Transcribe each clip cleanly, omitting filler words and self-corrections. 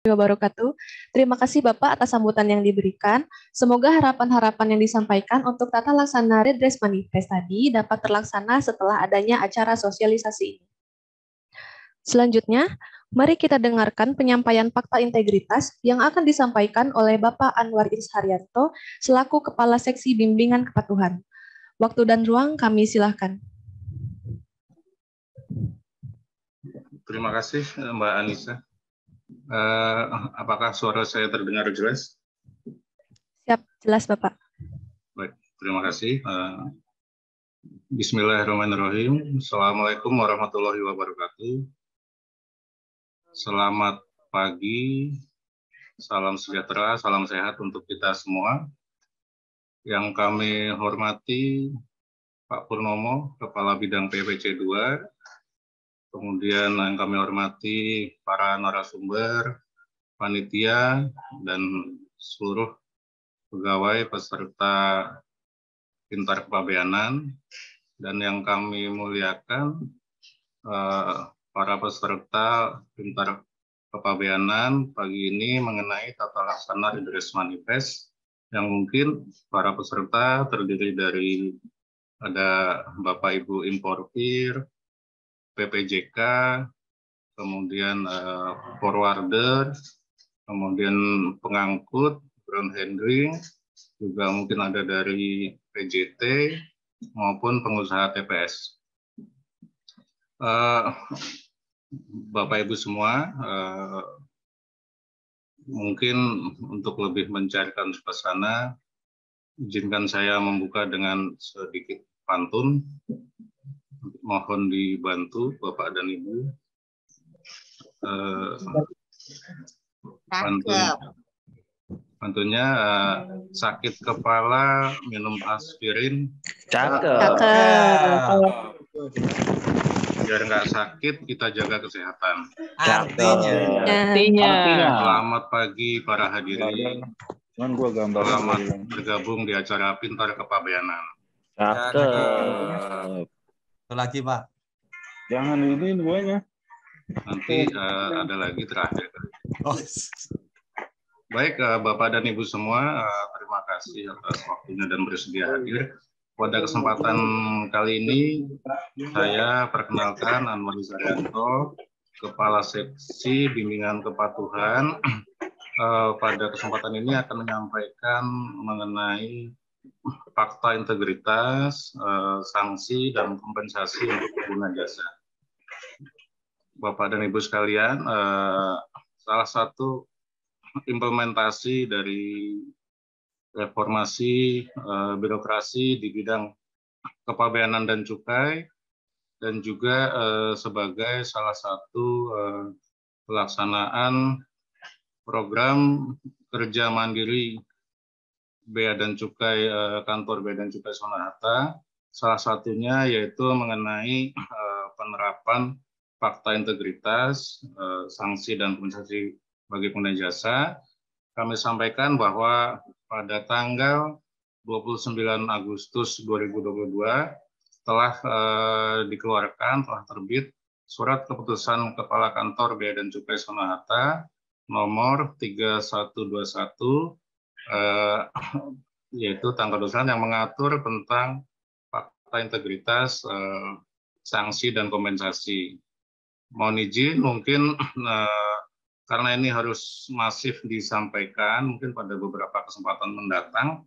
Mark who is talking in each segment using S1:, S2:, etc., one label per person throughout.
S1: wabarakatuh. Terima kasih Bapak atas sambutan yang diberikan. Semoga harapan-harapan yang disampaikan untuk tata laksana redress manifest tadi dapat terlaksana setelah adanya acara sosialisasi ini. Selanjutnya, mari kita dengarkan penyampaian fakta integritas yang akan disampaikan oleh Bapak Anwar Haryanto selaku Kepala Seksi Bimbingan Kepatuhan. Waktu dan ruang kami silahkan.
S2: Terima kasih Mbak Anissa. Apakah suara saya terdengar jelas?
S1: Siap, jelas Bapak.
S2: Baik, terima kasih. Bismillahirrahmanirrahim. Assalamualaikum warahmatullahi wabarakatuh. Selamat pagi, salam sejahtera, salam sehat untuk kita semua. Yang kami hormati Pak Purnomo, Kepala Bidang PPC 2, kemudian yang kami hormati para narasumber, panitia, dan seluruh pegawai peserta Pintar Kepabeanan, dan yang kami muliakan para peserta Pintar Kepabeanan pagi ini mengenai tata laksana redress manifest yang mungkin para peserta terdiri dari ada Bapak Ibu importir, PPJK, kemudian forwarder, kemudian pengangkut, ground handling, juga mungkin ada dari PJT maupun pengusaha TPS. Bapak Ibu semua, mungkin untuk lebih mencairkan suasana, izinkan saya membuka dengan sedikit pantun. Mohon dibantu Bapak dan Ibu. Pantunnya sakit kepala minum aspirin.
S3: Cakep.
S2: Biar nggak sakit kita jaga kesehatan.
S3: Artinya.
S2: Selamat pagi para hadirin. Selamat bergabung di acara Pintar Kepabeanan.
S3: Cakep.
S4: Lagi Pak.
S5: Jangan ini duanya.
S2: Nanti ada lagi terakhir. Baik Bapak dan Ibu semua, terima kasih atas waktunya dan bersedia hadir. Pada kesempatan kali ini saya perkenalkan Anwar Haryanto, Kepala Seksi Bimbingan Kepatuhan. Pada kesempatan ini akan menyampaikan mengenai fakta integritas, sanksi, dan kompensasi untuk pengguna jasa. Bapak dan Ibu sekalian, salah satu implementasi dari reformasi birokrasi di bidang kepabeanan dan cukai, dan juga sebagai salah satu pelaksanaan program kerja mandiri Bea dan Cukai kantor Bea dan Cukai Sonarata, salah satunya yaitu mengenai penerapan fakta integritas, sanksi dan kompensasi bagi pengguna jasa. Kami sampaikan bahwa pada tanggal 29 Agustus 2022 telah dikeluarkan, telah terbit surat keputusan Kepala Kantor Bea dan Cukai Sonarata nomor 3121 yaitu tanggal 21 yang mengatur tentang fakta integritas, sanksi dan kompensasi. Mohon izin mungkin karena ini harus masif disampaikan mungkin pada beberapa kesempatan mendatang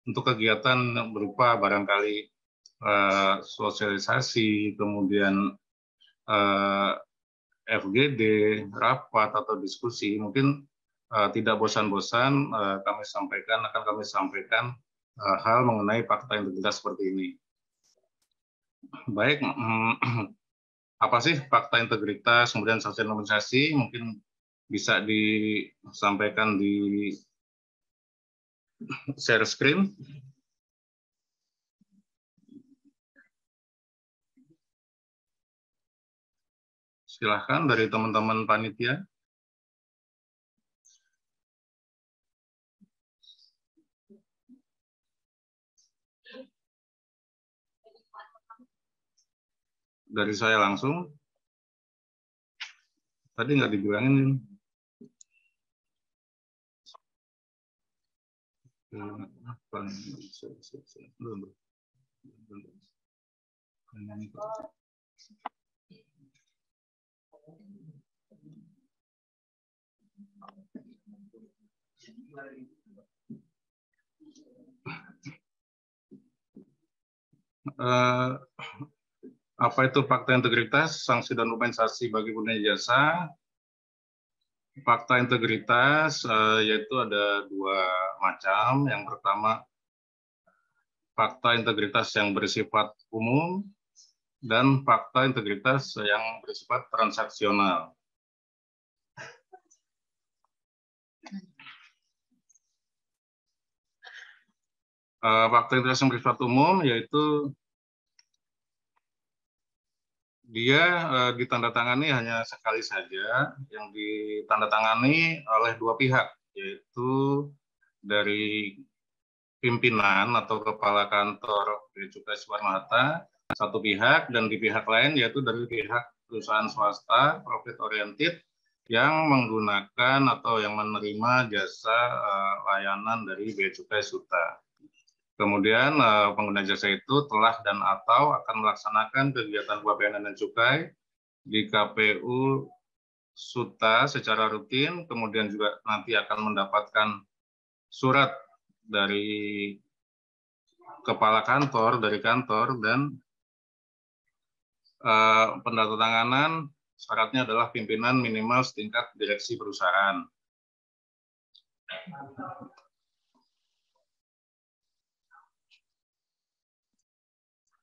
S2: untuk kegiatan berupa barangkali sosialisasi, kemudian FGD, rapat atau diskusi, mungkin tidak bosan-bosan akan kami sampaikan hal mengenai fakta integritas seperti ini. Baik, apa sih fakta integritas, kemudian sanksi dan kompensasi, mungkin bisa disampaikan di share screen. Silahkan dari teman-teman panitia. Dari saya langsung. Tadi nggak dibilangin. Apa itu fakta integritas, sanksi dan kompensasi bagi pengguna jasa? Fakta integritas yaitu ada dua macam. Yang pertama, fakta integritas yang bersifat umum dan fakta integritas yang bersifat transaksional. Fakta integritas yang bersifat umum yaitu dia ditandatangani hanya sekali saja, yang ditandatangani oleh dua pihak, yaitu dari pimpinan atau kepala kantor Bea Cukai Soekarno-Hatta satu pihak, dan di pihak lain yaitu dari pihak perusahaan swasta profit oriented yang menggunakan atau yang menerima jasa layanan dari Bea Cukai Suta. Kemudian pengguna jasa itu telah dan atau akan melaksanakan kegiatan pembayaran dan cukai di KPU Suta secara rutin, kemudian juga nanti akan mendapatkan surat dari kepala kantor, dari kantor, dan penandatanganan syaratnya adalah pimpinan minimal setingkat direksi perusahaan.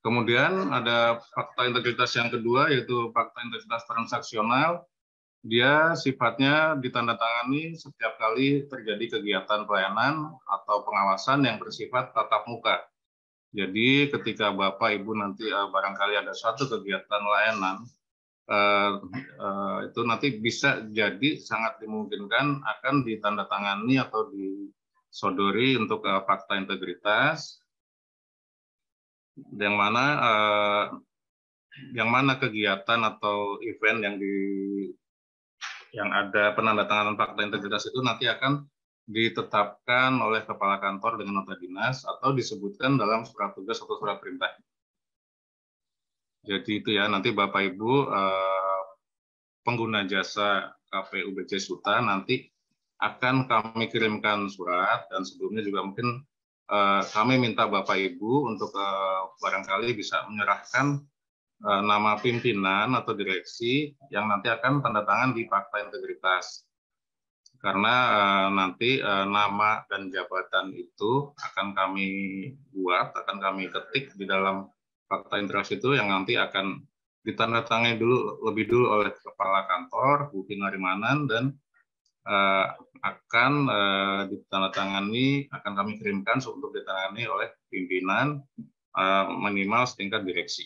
S2: Kemudian ada fakta integritas yang kedua, yaitu fakta integritas transaksional. Dia sifatnya ditandatangani setiap kali terjadi kegiatan pelayanan atau pengawasan yang bersifat tatap muka. Jadi ketika Bapak Ibu nanti barangkali ada suatu kegiatan layanan, itu nanti bisa jadi sangat dimungkinkan akan ditandatangani atau disodori untuk fakta integritas, yang mana kegiatan atau event yang ada penandatanganan fakta integritas itu nanti akan ditetapkan oleh kepala kantor dengan nota dinas atau disebutkan dalam surat tugas atau surat perintah. Jadi itu ya, nanti Bapak Ibu pengguna jasa KPU BC Suta nanti akan kami kirimkan surat, dan sebelumnya juga mungkin kami minta Bapak Ibu untuk barangkali bisa menyerahkan nama pimpinan atau direksi yang nanti akan tanda tangan di fakta integritas. Karena nanti nama dan jabatan itu akan kami buat, akan kami ketik di dalam fakta integritas itu, yang nanti akan ditandatangani lebih dulu oleh kepala kantor Bu Pinarimanan, dan akan ditandatangani, akan kami kirimkan untuk ditandatangani oleh pimpinan minimal setingkat direksi.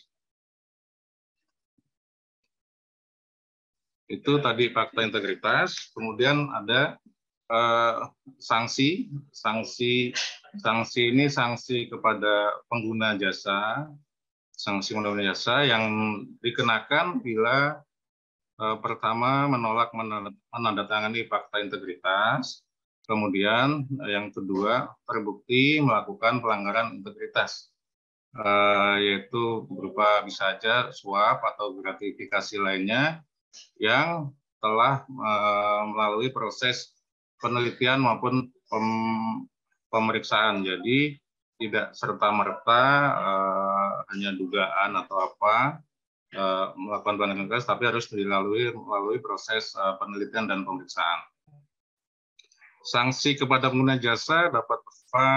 S2: Itu tadi fakta integritas. Kemudian ada sanksi. Sanksi ini sanksi kepada pengguna jasa, sanksi pengguna jasa yang dikenakan bila pertama menolak menandatangani fakta integritas, kemudian yang kedua terbukti melakukan pelanggaran integritas, yaitu berupa bisa saja suap atau gratifikasi lainnya yang telah melalui proses penelitian maupun pemeriksaan. Jadi tidak serta-merta hanya dugaan atau apa melakukan pelanggaran integritas, tapi harus melalui proses penelitian dan pemeriksaan. Sanksi kepada pengguna jasa dapat berupa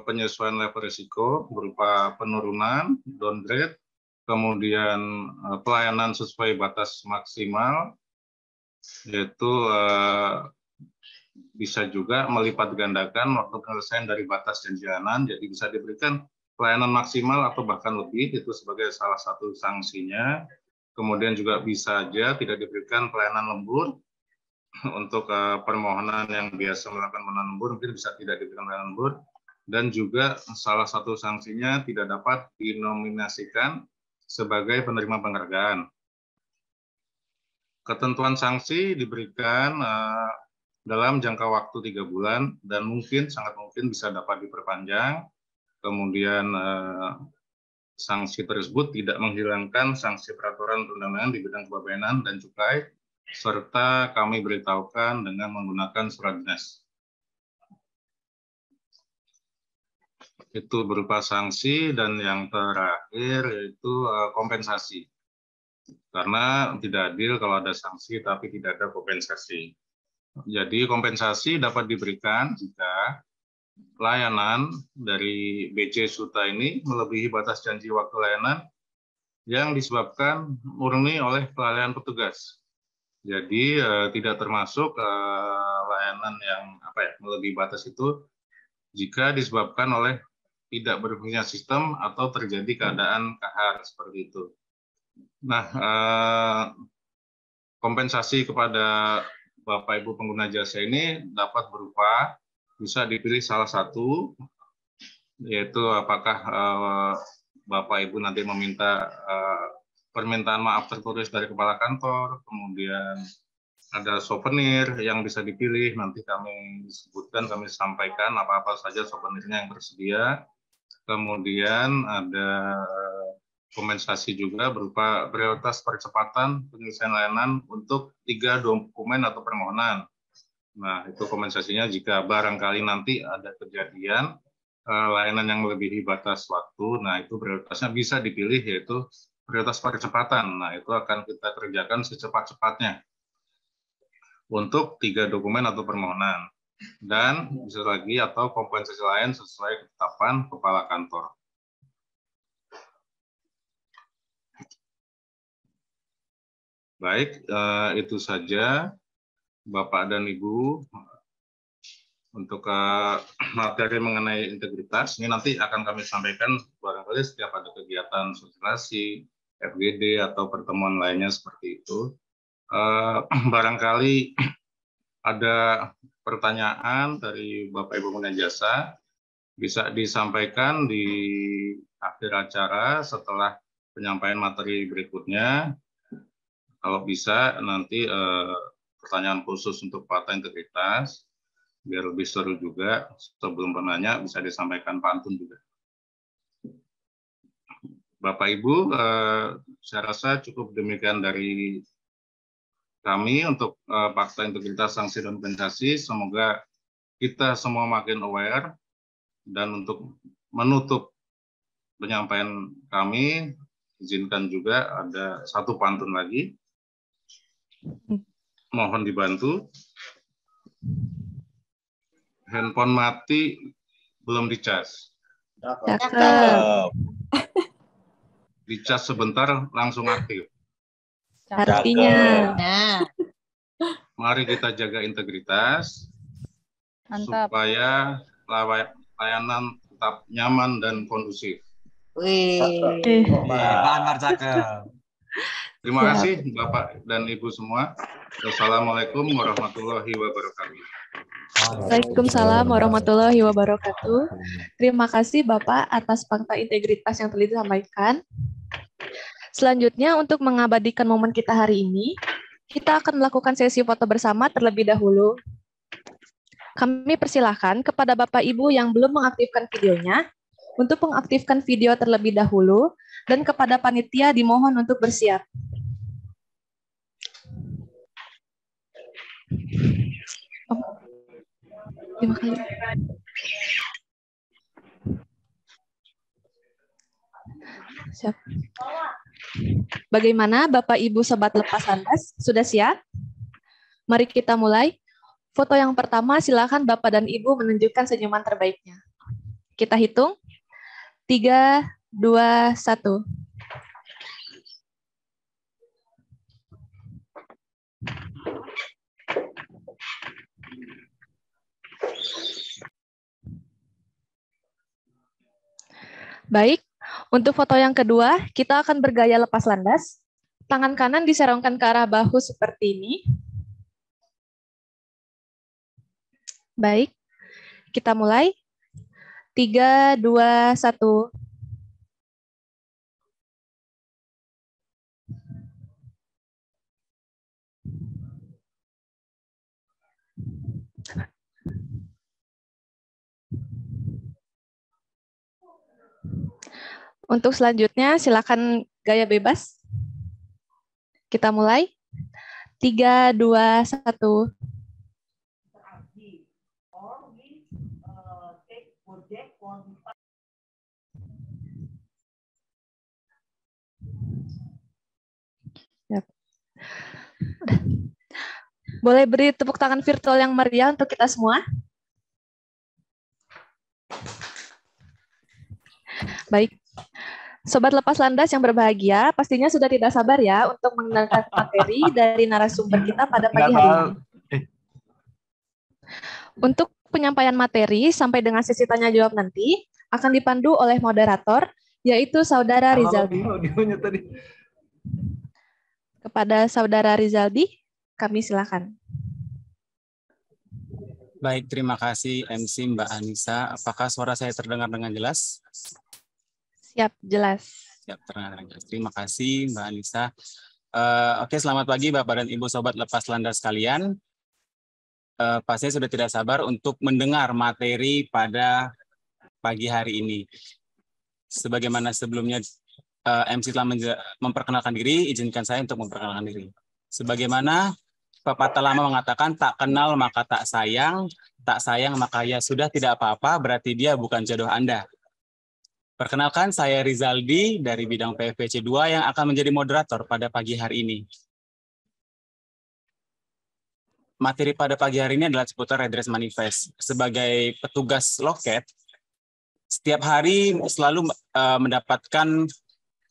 S2: penyesuaian level risiko berupa penurunan, downgrade, kemudian pelayanan sesuai batas maksimal, yaitu bisa juga melipat gandakan waktu penyelesaian dari batas janjianan, jadi bisa diberikan pelayanan maksimal atau bahkan lebih, itu sebagai salah satu sanksinya. Kemudian juga bisa saja tidak diberikan pelayanan lembur untuk permohonan yang biasa melakukan pelayanan lembur, mungkin bisa tidak diberikan pelayanan lembur. Dan juga salah satu sanksinya tidak dapat dinominasikan sebagai penerima penghargaan. Ketentuan sanksi diberikan dalam jangka waktu 3 bulan dan sangat mungkin bisa dapat diperpanjang. Kemudian sanksi tersebut tidak menghilangkan sanksi peraturan perundang-undangan di bidang kepabeanan dan cukai, serta kami beritahukan dengan menggunakan surat dinas. Itu berupa sanksi, dan yang terakhir yaitu kompensasi. Karena tidak adil kalau ada sanksi tapi tidak ada kompensasi. Jadi kompensasi dapat diberikan jika layanan dari BC Suta ini melebihi batas janji waktu layanan yang disebabkan murni oleh kelalaian petugas. Jadi tidak termasuk layanan yang melebihi batas itu jika disebabkan oleh tidak berfungsinya sistem atau terjadi keadaan kahar seperti itu. Nah, kompensasi kepada Bapak Ibu pengguna jasa ini dapat berupa, bisa dipilih salah satu, yaitu apakah Bapak Ibu nanti meminta permintaan maaf tertulis dari kepala kantor, kemudian ada souvenir yang bisa dipilih, nanti kami sebutkan, kami sampaikan apa-apa saja souvenirnya yang tersedia. Kemudian ada kompensasi juga berupa prioritas percepatan penyelesaian layanan untuk 3 dokumen atau permohonan. Nah, itu kompensasinya jika barangkali nanti ada kejadian layanan yang melebihi batas waktu, nah itu prioritasnya bisa dipilih, yaitu prioritas percepatan. Nah, itu akan kita kerjakan secepat-cepatnya untuk 3 dokumen atau permohonan. Dan bisa lagi atau kompensasi lain sesuai ketetapan kepala kantor. Baik, itu saja Bapak dan Ibu untuk materi mengenai integritas. Ini nanti akan kami sampaikan barangkali setiap ada kegiatan sosialisasi, FGD atau pertemuan lainnya seperti itu. Barangkali ada pertanyaan dari Bapak Ibu pengguna jasa, bisa disampaikan di akhir acara setelah penyampaian materi berikutnya. Kalau bisa nanti pertanyaan khusus untuk fakta integritas, biar lebih seru juga, sebelum penanya bisa disampaikan pantun juga. Bapak Ibu, saya rasa cukup demikian dari kami untuk fakta integritas, sanksi, dan kompensasi. Semoga kita semua makin aware, dan untuk menutup penyampaian kami, izinkan juga ada satu pantun lagi. Mohon dibantu. Handphone mati, belum dicas.
S1: Cakep.
S2: Dicas sebentar, langsung aktif.
S1: Artinya.
S2: Mari kita jaga integritas, supaya layanan tetap nyaman dan kondusif. Terima kasih Bapak dan Ibu semua. Wassalamualaikum warahmatullahi wabarakatuh.
S1: Waalaikumsalam warahmatullahi wabarakatuh. Terima kasih Bapak atas fakta integritas yang telah disampaikan. Selanjutnya, untuk mengabadikan momen kita hari ini, kita akan melakukan sesi foto bersama terlebih dahulu. Kami persilahkan kepada Bapak Ibu yang belum mengaktifkan videonya untuk mengaktifkan video terlebih dahulu, dan kepada panitia dimohon untuk bersiap. Terima kasih. Siap. Bagaimana Bapak Ibu Sobat Lepas Landas? Sudah siap? Mari kita mulai. Foto yang pertama, silakan Bapak dan Ibu menunjukkan senyuman terbaiknya. Kita hitung. 3, 2, 1. Baik, untuk foto yang kedua, kita akan bergaya lepas landas. Tangan kanan diserongkan ke arah bahu seperti ini. Baik, kita mulai. 3, 2, 1. Untuk selanjutnya, silakan gaya bebas. Kita mulai. 3, 2, 1. Yap. Boleh beri tepuk tangan virtual yang meriah untuk kita semua? Baik. Sobat Lepas Landas yang berbahagia, pastinya sudah tidak sabar ya untuk mengenalkan materi dari narasumber kita pada pagi hari ini. Untuk penyampaian materi sampai dengan sesi tanya jawab nanti akan dipandu oleh moderator, yaitu Saudara Rizaldi. Kepada Saudara Rizaldi, kami silakan.
S4: Baik, terima kasih MC Mbak Anissa. Apakah suara saya terdengar dengan jelas?
S1: Siap, jelas.
S4: Siap, terdengar dengan jelas. Terima kasih Mbak Anissa. Oke, selamat pagi Bapak dan Ibu Sobat Lepas Landas sekalian. Pastinya sudah tidak sabar untuk mendengar materi pada pagi hari ini. Sebagaimana sebelumnya MC telah memperkenalkan diri, izinkan saya untuk memperkenalkan diri. Sebagaimana pepatah lama mengatakan, tak kenal maka tak sayang maka ya sudah tidak apa-apa, berarti dia bukan jodoh Anda. Perkenalkan, saya Rizaldi dari bidang PFPC 2 yang akan menjadi moderator pada pagi hari ini. Materi pada pagi hari ini adalah seputar redress manifest. Sebagai petugas loket, setiap hari selalu mendapatkan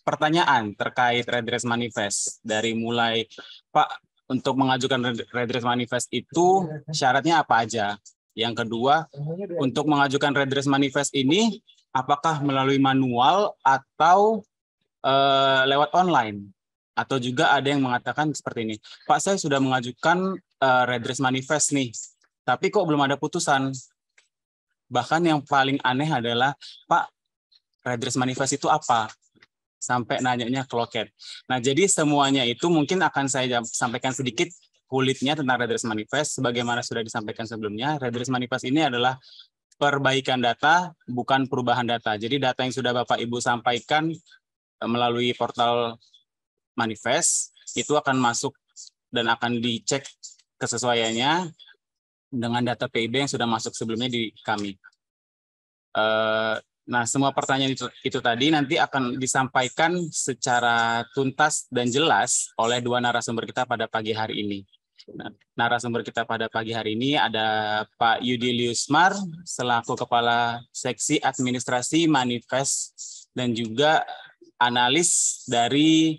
S4: pertanyaan terkait redress manifest. Dari mulai, Pak, untuk mengajukan redress manifest itu syaratnya apa aja? Yang kedua, untuk mengajukan redress manifest ini, apakah melalui manual atau lewat online? Atau juga ada yang mengatakan seperti ini, Pak, saya sudah mengajukan redress manifest nih, tapi kok belum ada putusan? Bahkan yang paling aneh adalah, Pak, redress manifest itu apa? Sampai nanyanya ke loket. Nah, jadi semuanya itu mungkin akan saya sampaikan sedikit kulitnya tentang redress manifest. Sebagaimana sudah disampaikan sebelumnya, redress manifest ini adalah perbaikan data, bukan perubahan data. Jadi data yang sudah Bapak Ibu sampaikan melalui portal manifest, itu akan masuk dan akan dicek kesesuaiannya dengan data PIB yang sudah masuk sebelumnya di kami. Nah, semua pertanyaan itu tadi nanti akan disampaikan secara tuntas dan jelas oleh dua narasumber kita pada pagi hari ini. Nah, narasumber kita pada pagi hari ini ada Pak Yudi Liusmar selaku Kepala Seksi Administrasi Manifest dan juga analis dari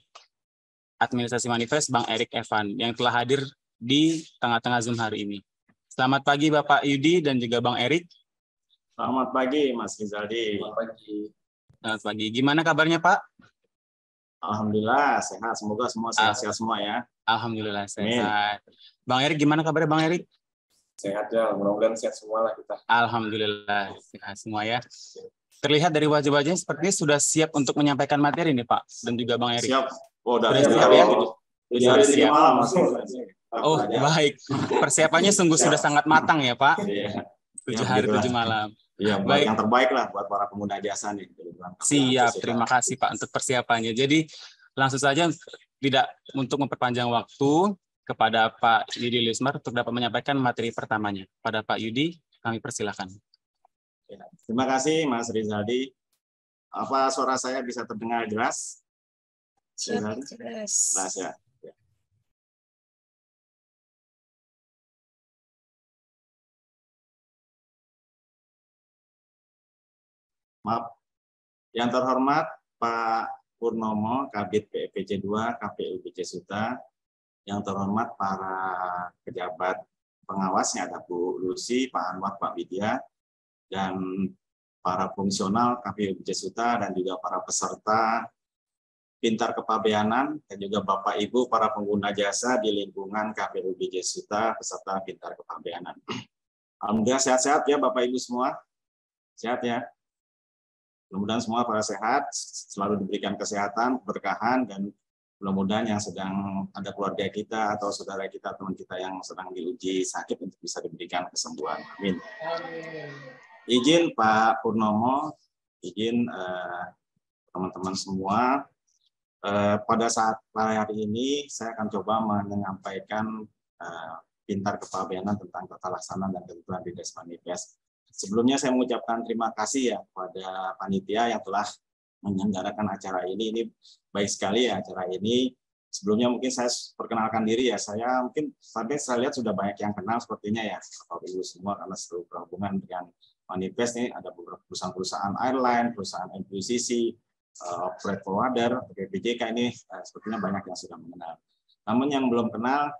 S4: Administrasi Manifest Bang Erik Evan yang telah hadir di tengah-tengah Zoom hari ini. Selamat pagi Bapak Yudi dan juga Bang Erik.
S6: Selamat pagi, Mas Rizaldi.
S4: Selamat pagi. Selamat pagi. Gimana kabarnya, Pak?
S6: Alhamdulillah, sehat. Semoga semua sehat-sehat semua ya.
S4: Alhamdulillah, sehat. Bang Erik, gimana kabarnya, Bang Erik?
S6: Sehat ya, mudah-mudahan sehat semua lah kita.
S4: Alhamdulillah, sehat semua ya. Terlihat dari wajah-wajahnya sepertinya sudah siap untuk menyampaikan materi nih, Pak. Dan juga Bang Erik.
S6: Siap. Oh,
S4: sudah siap ya?
S6: Sudah siap.
S4: Oh, baik. Persiapannya sungguh sudah sangat matang ya, Pak. 7 hari 7 malam.
S6: Iya, buat yang terbaik lah buat para pengguna jasa nih.
S4: Siap, terima kasih Pak untuk persiapannya. Jadi langsung saja tidak untuk memperpanjang waktu kepada Pak Yudi Liusmar untuk dapat menyampaikan materi pertamanya. Pada Pak Yudi, kami persilakan.
S6: Terima kasih Mas Rizaldi. Apa suara saya bisa terdengar jelas?
S3: Jelas.
S6: Jelas ya. Maaf. Yang terhormat Pak Purnomo, Kabid PFPC 2, KPU BC Suta. Yang terhormat para pejabat pengawasnya, ada Bu Lucy, Pak Anwar, Pak Widya, dan para fungsional KPU BC Suta, dan juga para peserta Pintar Kepabeanan, dan juga Bapak Ibu para pengguna jasa di lingkungan KPU BC Suta, peserta Pintar Kepabeanan. Alhamdulillah sehat-sehat ya Bapak Ibu semua. Sehat ya. Mudah-mudahan semua para sehat, selalu diberikan kesehatan, keberkahan, dan Mudah-mudahan yang sedang ada keluarga kita atau saudara kita, teman kita yang sedang diuji sakit untuk bisa diberikan kesembuhan. Amin. Izin Pak Purnomo, izin teman-teman semua, pada saat hari ini saya akan coba menyampaikan pintar kepabeanan tentang tata laksana dan ketentuan Readers Manifest. Sebelumnya saya mengucapkan terima kasih ya kepada panitia yang telah menyelenggarakan acara ini. Ini baik sekali ya acara ini. Sebelumnya mungkin saya perkenalkan diri ya. Saya mungkin sampai saya lihat sudah banyak yang kenal sepertinya ya Bapak Ibu semua, karena selalu berhubungan dengan Manifest ini ada beberapa perusahaan-perusahaan airline, perusahaan MQCC, freight forwarder, PPJK ini sepertinya banyak yang sudah mengenal. Namun yang belum kenal,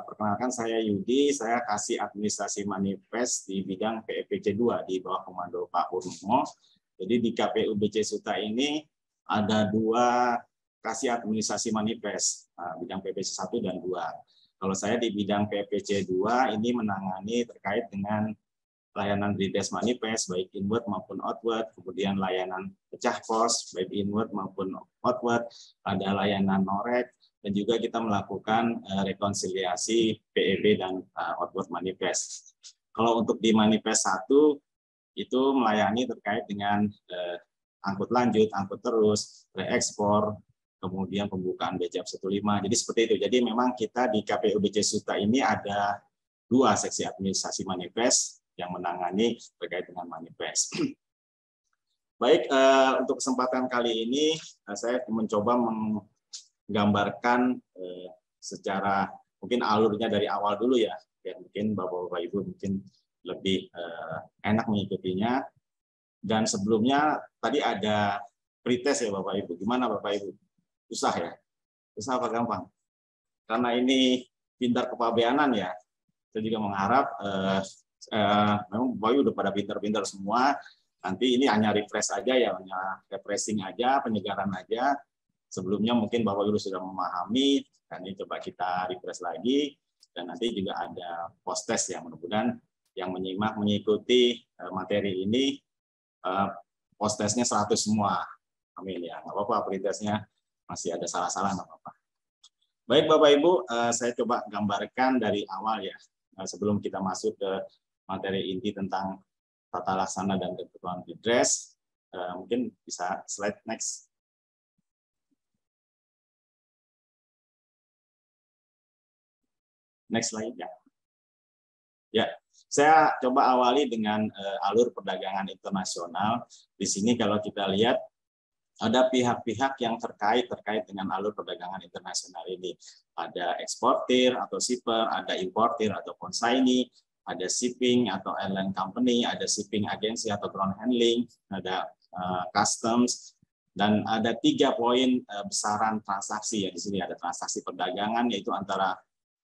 S6: perkenalkan saya Yudi, saya kasih administrasi Manifest di bidang PEPC 2 di bawah komando Pak Purnomo. Jadi di KPU BC Suta ini ada 2 kasih administrasi Manifest, bidang PPC 1 dan 2. Kalau saya di bidang PPC 2 ini menangani terkait dengan layanan Readers Manifest baik inward maupun outward, kemudian layanan pecah pos baik inward maupun outward, ada layanan norek, dan juga kita melakukan rekonsiliasi PEB dan outward manifest. Kalau untuk di Manifest 1 itu melayani terkait dengan angkut lanjut, angkut terus, reekspor, kemudian pembukaan BCF 15. Jadi seperti itu. Jadi memang kita di KPU BC Suta ini ada 2 seksi administrasi Manifest yang menangani terkait dengan Manifest. Baik, untuk kesempatan kali ini saya mencoba menggambarkan secara mungkin alurnya dari awal dulu ya, biar mungkin Bapak-Bapak Ibu mungkin lebih enak mengikutinya. Dan sebelumnya tadi ada pretest ya Bapak Ibu. Gimana Bapak Ibu? Susah ya? Susah apa gampang? Karena ini pintar kepabeanan ya. Saya juga mengharap memang Bapak Ibu udah pada pintar-pintar semua. Nanti ini hanya refresh aja ya, hanya refreshing aja, penyegaran aja. Sebelumnya mungkin Bapak Ibu sudah memahami, dan ini coba kita refresh lagi. Dan nanti juga ada post test yang mudah-mudahan yang menyimak mengikuti materi ini post testnya 100 semua. Amin ya. Nggak apa-apa pretestnya masih ada salah-salah, nggak apa-apa. Baik Bapak Ibu, saya coba gambarkan dari awal ya. Sebelum kita masuk ke materi inti tentang tata laksana dan ketentuan redress, mungkin bisa slide next. Next slide ya. Ya, saya coba awali dengan alur perdagangan internasional. Di sini kalau kita lihat ada pihak-pihak yang terkait dengan alur perdagangan internasional ini. Ada eksportir atau shipper, ada importir atau consignee, ada shipping atau airline company, ada shipping agency atau ground handling, ada customs, dan ada 3 poin besaran transaksi ya. Di sini ada transaksi perdagangan yaitu antara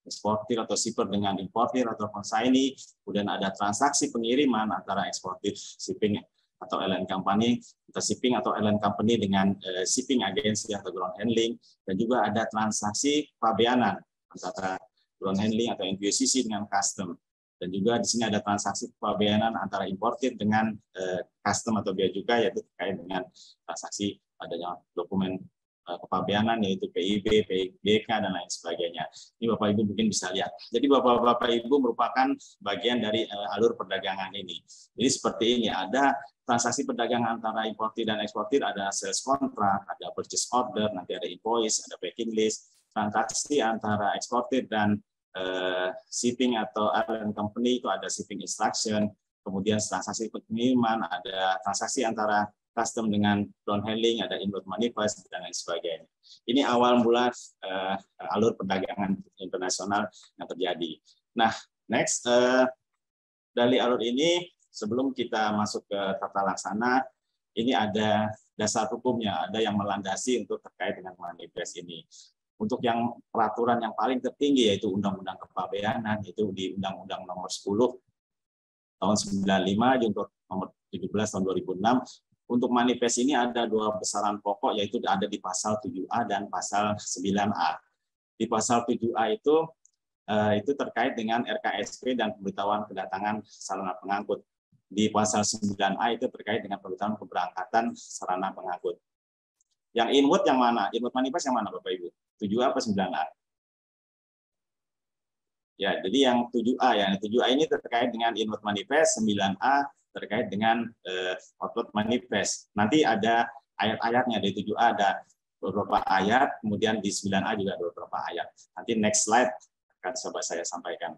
S6: eksportir atau shipper dengan importir atau consignee, kemudian ada transaksi pengiriman antara eksportir shipping atau airline company, atau shipping atau airline company dengan shipping agency atau ground handling, dan juga ada transaksi pabeanan antara ground handling atau NQCC dengan custom. Dan juga di sini ada transaksi pabeanan antara importir dengan custom atau bea cukai, yaitu terkait dengan transaksi adanya dokumen kepabeanan yaitu PIB, PGK, dan lain sebagainya. Ini Bapak Ibu mungkin bisa lihat. Jadi Bapak Ibu merupakan bagian dari alur perdagangan ini. Jadi seperti ini, ada transaksi perdagangan antara importir dan eksportir, ada sales contract, ada purchase order, nanti ada invoice, ada packing list. Transaksi antara eksportir dan shipping atau airline company itu ada shipping instruction. Kemudian transaksi pengiriman, ada transaksi antara custom dengan ground handling, ada inward manifest, dan lain sebagainya. Ini awal mula alur perdagangan internasional yang terjadi. Nah, next, dari alur ini, sebelum kita masuk ke tata laksana, ini ada dasar hukumnya, ada yang melandasi untuk terkait dengan manifest ini. Untuk yang peraturan yang paling tertinggi, yaitu Undang-Undang Kepabeanan, itu di Undang-Undang Nomor 10 tahun 95, junto Nomor 17 tahun 2006, untuk manifest ini ada 2 besaran pokok, yaitu ada di pasal 7A dan pasal 9A. Di pasal 7A itu terkait dengan RKSP dan pemberitahuan kedatangan sarana pengangkut. Di pasal 9A itu terkait dengan pemberitahuan keberangkatan sarana pengangkut. Yang inward yang mana? Inward manifest yang mana Bapak Ibu? 7A apa 9A? Ya, jadi yang 7A ya. 7A ini terkait dengan inward manifest, 9A terkait dengan outward manifest. Nanti ada ayat-ayatnya, di 7A ada beberapa ayat, kemudian di 9A juga ada beberapa ayat. Nanti next slide akan coba saya sampaikan.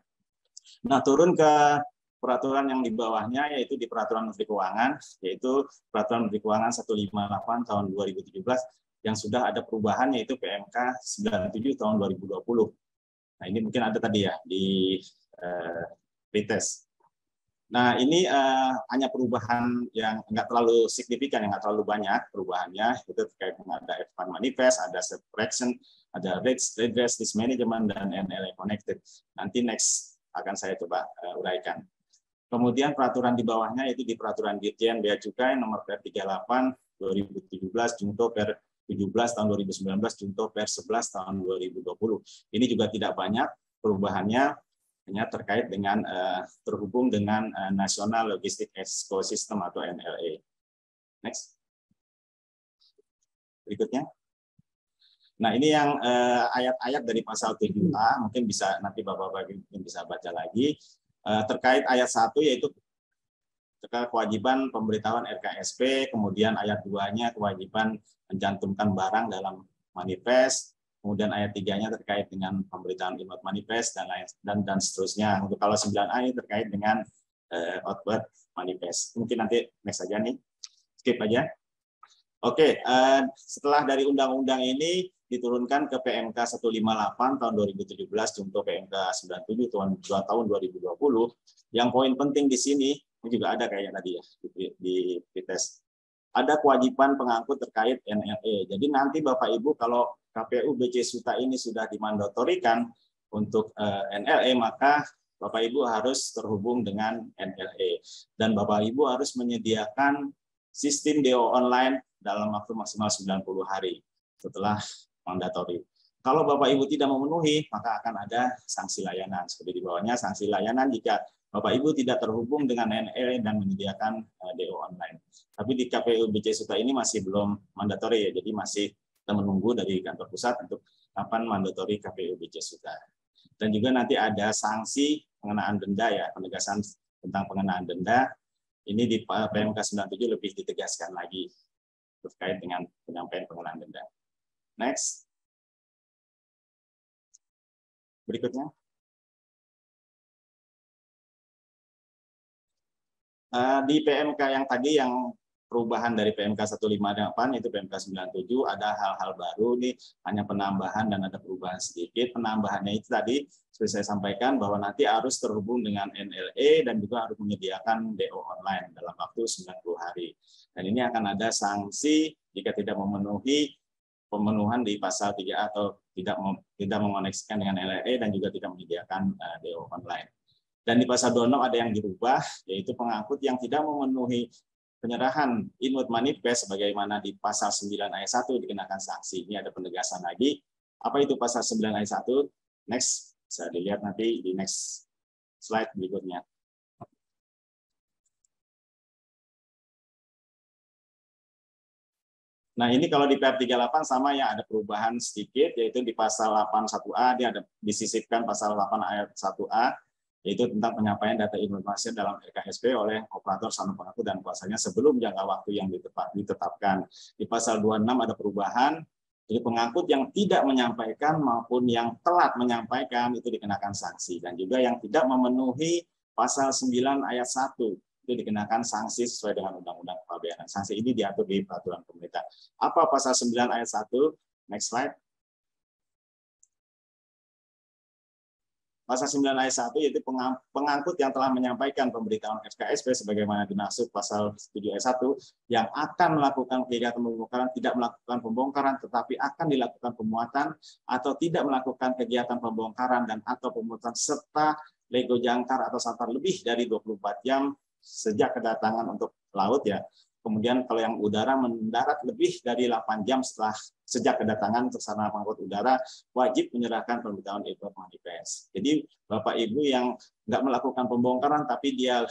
S6: Nah, turun ke peraturan yang di bawahnya, yaitu di Peraturan Menteri Keuangan, yaitu Peraturan Menteri Keuangan 158 tahun 2017, yang sudah ada perubahan, yaitu PMK 97 tahun 2020. Nah, ini mungkin ada tadi ya di pretest. Nah, ini hanya perubahan yang nggak terlalu signifikan, yang nggak terlalu banyak perubahannya. Itu terkait dengan ada F1 manifest, ada subtraction, ada redress, risk management, dan NLA connected. Nanti next akan saya coba uraikan. Kemudian peraturan di bawahnya itu di Peraturan Dirjen Bea Cukai nomor Per 38 2017 Junto Per 17 tahun 2019 Junto Per 11 tahun 2020. Ini juga tidak banyak perubahannya, hanya terkait dengan terhubung dengan National Logistic Ecosystem atau NLA. Next. Berikutnya. Nah, ini yang ayat-ayat dari pasal 7A, mungkin bisa nanti Bapak-Bapak bisa baca lagi. Terkait ayat 1 yaitu terkait kewajiban pemberitahuan RKSP, kemudian ayat 2-nya kewajiban mencantumkan barang dalam manifest, kemudian ayat 3-nya terkait dengan pemberitaan inward manifest dan seterusnya. Untuk kalau 9A ini terkait dengan outward manifest. Mungkin nanti next saja nih. Skip aja. Oke, setelah dari undang-undang ini diturunkan ke PMK 158 tahun 2017 untuk PMK 97 tahun 2020. Yang poin penting di sini ini juga ada kayaknya tadi ya di pretest. Ada kewajiban pengangkut terkait NLA. Jadi nanti Bapak Ibu kalau KPU BC Suta ini sudah dimandatorikan untuk NLA, maka Bapak Ibu harus terhubung dengan NLA dan Bapak Ibu harus menyediakan sistem DO online dalam waktu maksimal 90 hari setelah mandatori. Kalau Bapak Ibu tidak memenuhi, maka akan ada sanksi layanan. Seperti di bawahnya, sanksi layanan jika Bapak Ibu tidak terhubung dengan NLA dan menyediakan DO online. Tapi di KPU BC Suta ini masih belum mandatori ya, jadi masih kita menunggu dari kantor pusat untuk kapan mandatori KPU BC Suta. Dan juga nanti ada sanksi pengenaan denda ya, penegasan tentang pengenaan denda. Ini di PMK 97 lebih ditegaskan lagi terkait dengan penyampaian pengenaan denda. Next. Berikutnya. Di PMK yang tadi yang perubahan dari PMK 158 itu PMK 97 ada hal-hal baru nih, hanya penambahan dan ada perubahan sedikit. Penambahannya itu tadi seperti saya sampaikan bahwa nanti harus terhubung dengan NLA dan juga harus menyediakan DO online dalam waktu 90 hari. Dan ini akan ada sanksi jika tidak memenuhi pemenuhan di pasal 3A atau tidak mengoneksikan dengan NLA dan juga tidak menyediakan DO online. Dan di pasal 26 ada yang dirubah, yaitu pengangkut yang tidak memenuhi penyerahan inward manifest sebagaimana di pasal 9 ayat 1 dikenakan sanksi. Ini ada penegasan lagi. Apa itu pasal 9 ayat 1? Next, bisa dilihat nanti di next slide berikutnya. Nah, ini kalau di PR 38 sama ya, ada perubahan sedikit, yaitu di pasal 81A, dia ada disisipkan pasal 8 ayat 1A, yaitu tentang penyampaian data informasi dalam RKSP oleh operator saldo pengangkut dan kuasanya sebelum jangka waktu yang ditetapkan. Di pasal 26 ada perubahan, jadi pengangkut yang tidak menyampaikan maupun yang telat menyampaikan itu dikenakan sanksi. Dan juga yang tidak memenuhi pasal 9 ayat 1 itu dikenakan sanksi sesuai dengan Undang-Undang Kepabeanan. Sanksi ini diatur di peraturan pemerintah. Apa pasal 9 ayat 1? Next slide. Pasal 9 ayat 1 yaitu pengangkut yang telah menyampaikan pemberitahuan RKSP sebagaimana dimaksud pasal 7 ayat 1 yang akan melakukan kegiatan pembongkaran, tidak melakukan pembongkaran tetapi akan dilakukan pemuatan atau tidak melakukan kegiatan pembongkaran dan atau pemuatan serta lego jangkar atau sangkar lebih dari 24 jam sejak kedatangan untuk laut ya. Kemudian kalau yang udara mendarat lebih dari 8 jam sejak kedatangan untuk sarana pengangkut udara wajib menyerahkan pemberitahuan inward manifest. Jadi Bapak Ibu yang nggak melakukan pembongkaran tapi dia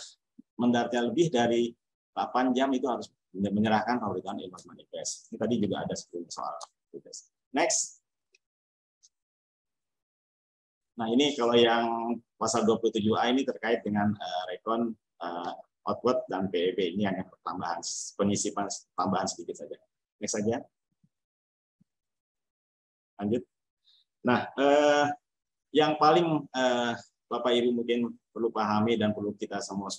S6: mendaratnya lebih dari 8 jam itu harus menyerahkan pemberitahuan inward manifest. Ini tadi juga ada sebelumnya soal manifest. Next. Nah, ini kalau yang pasal 27A ini terkait dengan rekon outward dan PEB. Ini hanya tambahan, pengisi tambahan sedikit saja. Next saja. Lanjut. Nah, yang paling Bapak Ibu mungkin perlu pahami dan perlu kita semua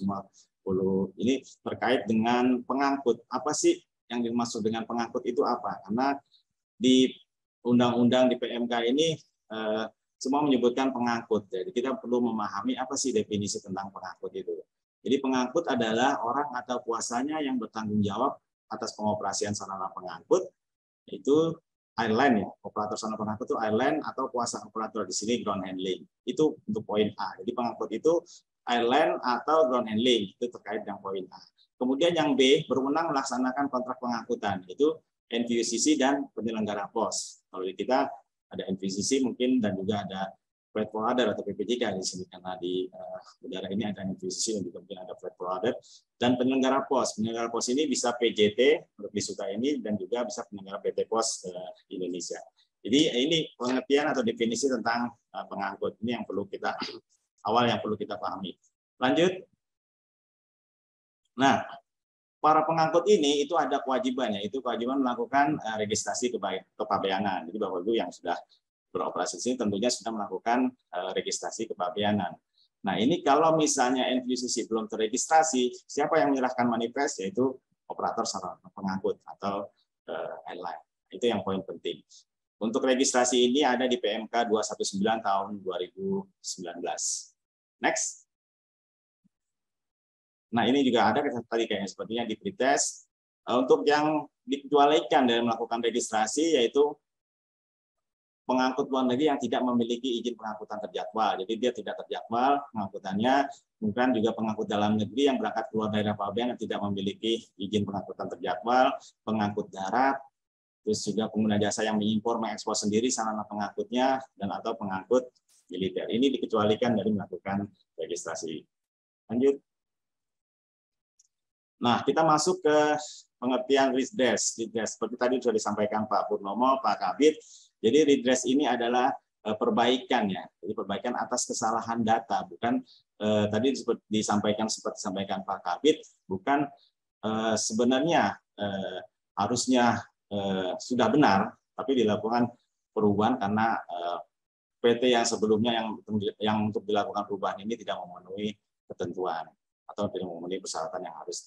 S6: perlu ini terkait dengan pengangkut. Apa sih yang dimaksud dengan pengangkut itu apa? Karena di undang-undang di PMK ini semua menyebutkan pengangkut. Jadi kita perlu memahami apa sih definisi tentang pengangkut itu. Jadi pengangkut adalah orang atau kuasanya yang bertanggung jawab atas pengoperasian sarana pengangkut, itu airline ya, operator sarana pengangkut itu airline atau kuasa operator, di sini ground handling. Itu untuk poin A. Jadi pengangkut itu airline atau ground handling, itu terkait dengan poin A. Kemudian yang B, berwenang melaksanakan kontrak pengangkutan, itu NVCC dan penyelenggara pos. Kalau di kita ada NVCC mungkin dan juga ada freight forwarder atau PPJK di sini, karena di udara ini ada NVCC dan juga mungkin ada freight forwarder dan penyelenggara pos. Penyelenggara pos ini bisa PJT untuk di Suta ini dan juga bisa penyelenggara PT Pos Indonesia. Jadi ini pengertian atau definisi tentang pengangkut. Ini yang perlu kita yang perlu kita pahami. Lanjut. Nah, para pengangkut ini itu ada kewajibannya, itu kewajiban melakukan registrasi kepabeanan. Jadi Bapak Ibu yang sudah beroperasi sini tentunya sudah melakukan registrasi kepabeanan. Nah, ini kalau misalnya NVCC belum terregistrasi, siapa yang menyerahkan manifest? Yaitu operator sarana pengangkut atau airline. Itu yang poin penting. Untuk registrasi ini ada di PMK 219 tahun 2019. Next. Nah, ini juga ada tadi kayaknya sepertinya di pretest. Untuk yang dikecualikan dari melakukan registrasi yaitu pengangkut luar negeri yang tidak memiliki izin pengangkutan terjadwal. Jadi dia tidak terjadwal pengangkutannya. Kemudian juga pengangkut dalam negeri yang berangkat keluar daerah pabean yang tidak memiliki izin pengangkutan terjadwal, pengangkut darat, terus juga pengguna jasa yang mengimpor, mengekspor sendiri sarana pengangkutnya, dan atau pengangkut militer. Ini dikecualikan dari melakukan registrasi. Lanjut. Nah, kita masuk ke pengertian redress. Seperti tadi sudah disampaikan Pak Purnomo, Pak Kabid. Jadi redress ini adalah perbaikan ya. Jadi perbaikan atas kesalahan data, bukan tadi seperti disampaikan Pak Kabid, bukan sebenarnya harusnya sudah benar, tapi dilakukan perubahan karena PT yang sebelumnya yang untuk dilakukan perubahan ini tidak memenuhi ketentuan atau tidak memenuhi persyaratan yang harus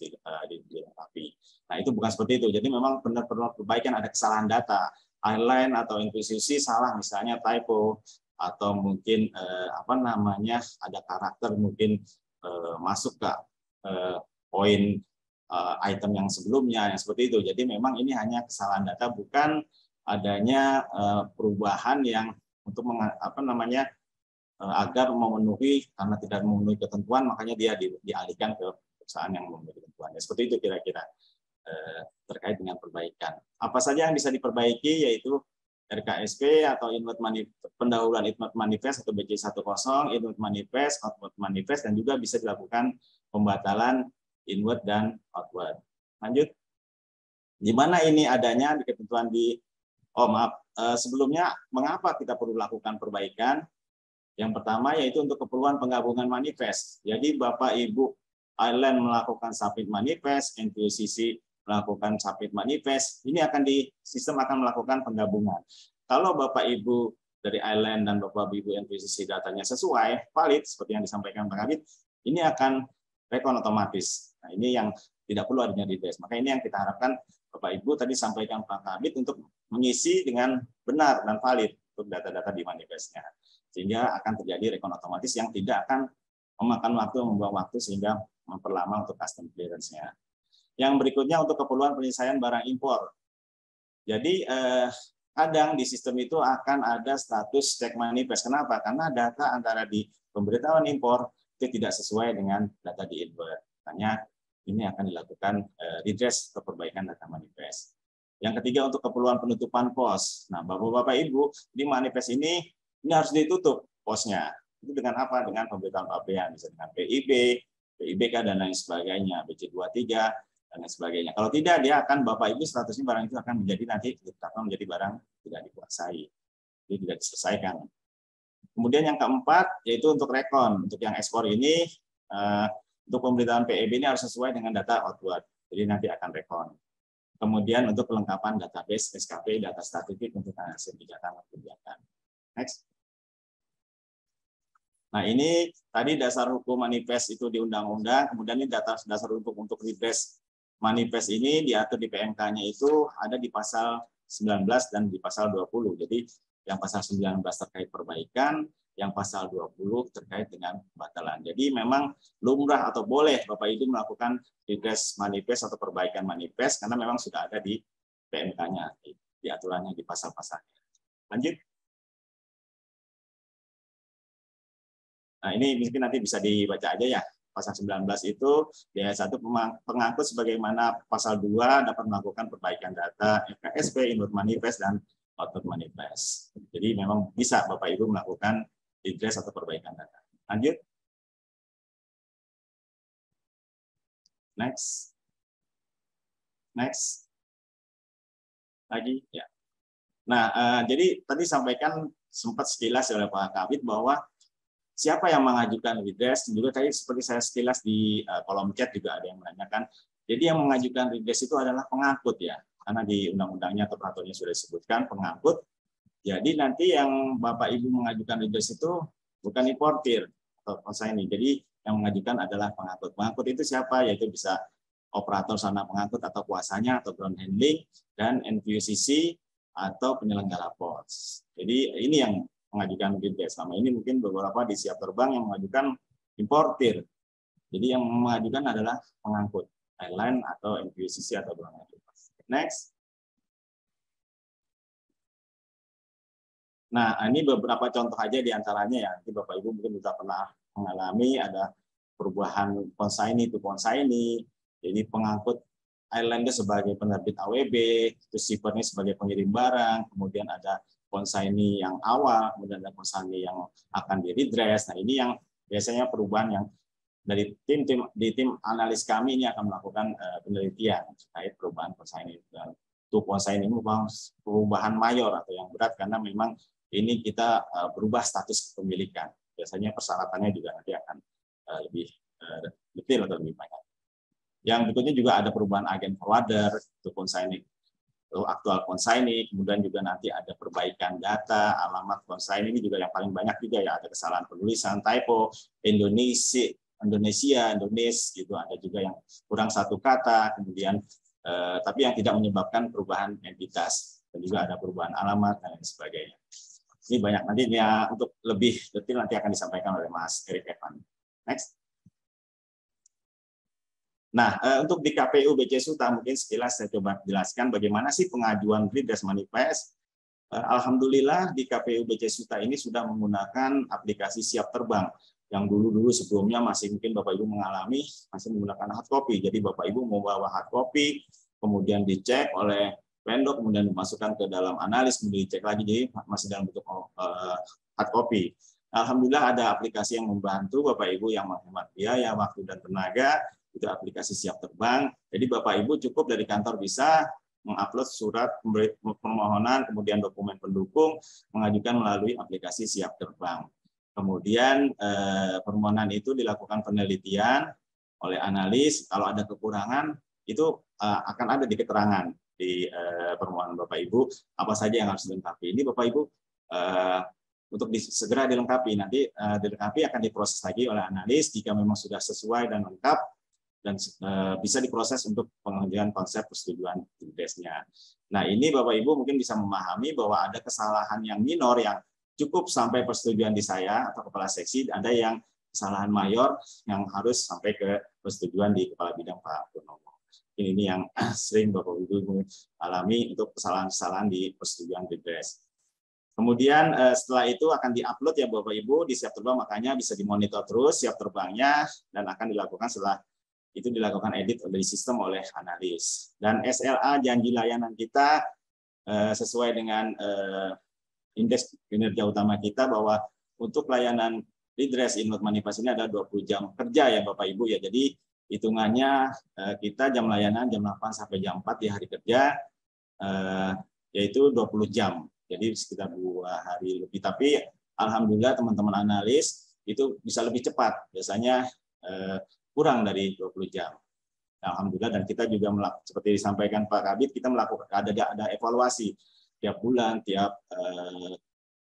S6: dilengkapi. Nah, itu bukan seperti itu. Jadi memang benar-benar perbaikan, ada kesalahan data. Airline atau NVCC salah, misalnya typo atau mungkin ada karakter mungkin masuk ke poin item yang sebelumnya, yang seperti itu. Jadi memang ini hanya kesalahan data, bukan adanya perubahan yang untuk agar memenuhi, karena tidak memenuhi ketentuan makanya dia dialihkan ke perusahaan yang memenuhi ketentuan. Seperti itu kira-kira terkait dengan perbaikan. Apa saja yang bisa diperbaiki yaitu RKSP atau pendahuluan inward manifest atau BC10, inward manifest, outward manifest, dan juga bisa dilakukan pembatalan inward dan outward. Lanjut. Di mana ini adanya di ketentuan sebelumnya mengapa kita perlu lakukan perbaikan? Yang pertama yaitu untuk keperluan penggabungan manifest. Jadi Bapak Ibu airline melakukan submit manifest, NVCC melakukan submit manifest, ini sistem akan melakukan penggabungan. Kalau Bapak Ibu dari airline dan Bapak Ibu NVCC datanya sesuai, valid seperti yang disampaikan Pak Kabid, ini akan rekon otomatis. Nah, ini yang tidak perlu adanya redress. Maka ini yang kita harapkan Bapak Ibu tadi sampaikan Pak Kabid untuk mengisi dengan benar dan valid untuk data-data di manifestnya. Sehingga akan terjadi rekon otomatis yang tidak akan memakan waktu, membuang waktu sehingga memperlama untuk custom clearance-nya. Yang berikutnya untuk keperluan penyelesaian barang impor. Jadi kadang di sistem itu akan ada status check manifest. Kenapa? Karena data antara di pemberitahuan impor itu tidak sesuai dengan data di inward. Makanya ini akan dilakukan redress atau perbaikan data manifest. Yang ketiga untuk keperluan penutupan pos. Nah, Bapak-Bapak Ibu, di manifest ini harus ditutup posnya. Itu dengan apa? Dengan pemberitahuan pabean, bisa dengan PIB, PIBK dan lain sebagainya, BC23. dan lain sebagainya. Kalau tidak, dia akan Bapak Ibu statusnya barang itu akan menjadi nanti ditetapkan menjadi barang tidak dikuasai, jadi tidak diselesaikan. Kemudian yang keempat yaitu untuk rekon. Untuk yang ekspor ini untuk pemberitahuan PEB ini harus sesuai dengan data outward, jadi nanti akan rekon. Kemudian untuk kelengkapan database SKP, data statistik untuk hasil kegiatan kegiatan. Next. Nah, ini tadi dasar hukum manifest itu di undang-undang, kemudian ini dasar hukum untuk redress manifest ini diatur di PMK-nya itu ada di pasal 19 dan di pasal 20. Jadi yang pasal 19 terkait perbaikan, yang pasal 20 terkait dengan pembatalan. Jadi memang lumrah atau boleh Bapak Ibu melakukan redress manifest atau perbaikan manifest karena memang sudah ada di PMK-nya, di aturannya di pasal-pasalnya. Lanjut. Nah, ini mungkin nanti bisa dibaca aja ya. Pasal 19 itu di ayat 1 pengangkut sebagaimana pasal 2 dapat melakukan perbaikan data FKSP, input manifest dan output manifest. Jadi memang bisa Bapak Ibu melakukan redress atau perbaikan data. Lanjut. Next. Next. Lagi ya. Nah, jadi tadi sampaikan sempat sekilas oleh Pak Kabid bahwa siapa yang mengajukan redress, juga tadi seperti saya sekilas di kolom chat juga ada yang menanyakan. Jadi yang mengajukan redress itu adalah pengangkut ya, karena di undang-undangnya atau peraturannya sudah disebutkan pengangkut. Jadi nanti yang Bapak Ibu mengajukan redress itu bukan importir atau consignee. Jadi yang mengajukan adalah pengangkut. Pengangkut itu siapa? Yaitu bisa operator sana pengangkut atau kuasanya atau ground handling dan NVCC atau penyelenggara pos. Jadi ini yang mengajukan redress. Selama ini mungkin beberapa di siap terbang yang mengajukan importir. Jadi yang mengajukan adalah pengangkut, airline atau NVCC atau ground handling. Next. Nah, ini beberapa contoh aja di antaranya ya. Nanti Bapak Ibu mungkin sudah pernah mengalami ada perubahan consignee to consignee. Jadi pengangkut airline sebagai penerbit AWB, terus shipper-nya sebagai pengirim barang, kemudian ada consignee yang awal, kemudian ada consignee yang akan di redress. Nah, ini yang biasanya perubahan yang dari tim analis kami ini akan melakukan penelitian terkait perubahan consignee. Dan untuk consignee ini perubahan mayor atau yang berat karena memang ini kita berubah status kepemilikan. Biasanya persyaratannya juga nanti akan lebih detail atau lebih banyak. Yang berikutnya juga ada perubahan agen forwarder untuk consignee, aktual consignee, kemudian juga nanti ada perbaikan data, alamat consignee ini juga yang paling banyak juga ya, ada kesalahan penulisan, typo, Indonesia, gitu, ada juga yang kurang satu kata, kemudian tapi yang tidak menyebabkan perubahan entitas, dan juga ada perubahan alamat dan lain sebagainya. Ini banyak nanti ya, untuk lebih detail nanti akan disampaikan oleh Mas Erik Evan. Next. Nah, untuk di KPU BC Suta mungkin sekilas saya coba jelaskan bagaimana sih pengajuan redress manifest. Alhamdulillah di KPU BC Suta ini sudah menggunakan aplikasi siap terbang. Yang dulu sebelumnya masih mungkin Bapak Ibu mengalami masih menggunakan hard copy. Jadi Bapak Ibu membawa hard copy, kemudian dicek oleh vendor, kemudian dimasukkan ke dalam analis, kemudian dicek lagi, jadi masih dalam bentuk hard copy. Alhamdulillah ada aplikasi yang membantu Bapak Ibu yang menghemat biaya, waktu dan tenaga. Itu aplikasi siap terbang. Jadi Bapak Ibu cukup dari kantor bisa mengupload surat permohonan, kemudian dokumen pendukung, mengajukan melalui aplikasi siap terbang. Kemudian permohonan itu dilakukan penelitian oleh analis. Kalau ada kekurangan itu akan ada di keterangan di permohonan Bapak Ibu apa saja yang harus dilengkapi. Ini Bapak Ibu untuk segera dilengkapi. Nanti dilengkapi akan diproses lagi oleh analis jika memang sudah sesuai dan lengkap, dan bisa diproses untuk pengerjaan konsep persetujuan redress-nya. Nah, ini Bapak Ibu mungkin bisa memahami bahwa ada kesalahan yang minor yang cukup sampai persetujuan di saya atau kepala seksi, ada yang kesalahan mayor yang harus sampai ke persetujuan di kepala bidang Pak Purnomo. Ini yang sering Bapak Ibu alami untuk kesalahan-kesalahan di persetujuan redress. Kemudian setelah itu akan diupload ya Bapak Ibu di siap terbang, makanya bisa dimonitor terus siap terbangnya, dan akan dilakukan setelah itu dilakukan edit dari sistem oleh analis. Dan SLA janji layanan kita sesuai dengan indeks kinerja utama kita bahwa untuk layanan redress input manifest ini ada 20 jam kerja ya Bapak Ibu ya. Jadi hitungannya kita jam layanan jam 8 sampai jam 4 di hari kerja, yaitu 20 jam. Jadi sekitar 2 hari lebih. Tapi alhamdulillah teman-teman analis itu bisa lebih cepat. Biasanya kurang dari 20 jam. Alhamdulillah, dan kita juga seperti disampaikan Pak Kabid, kita melakukan ada evaluasi tiap bulan, tiap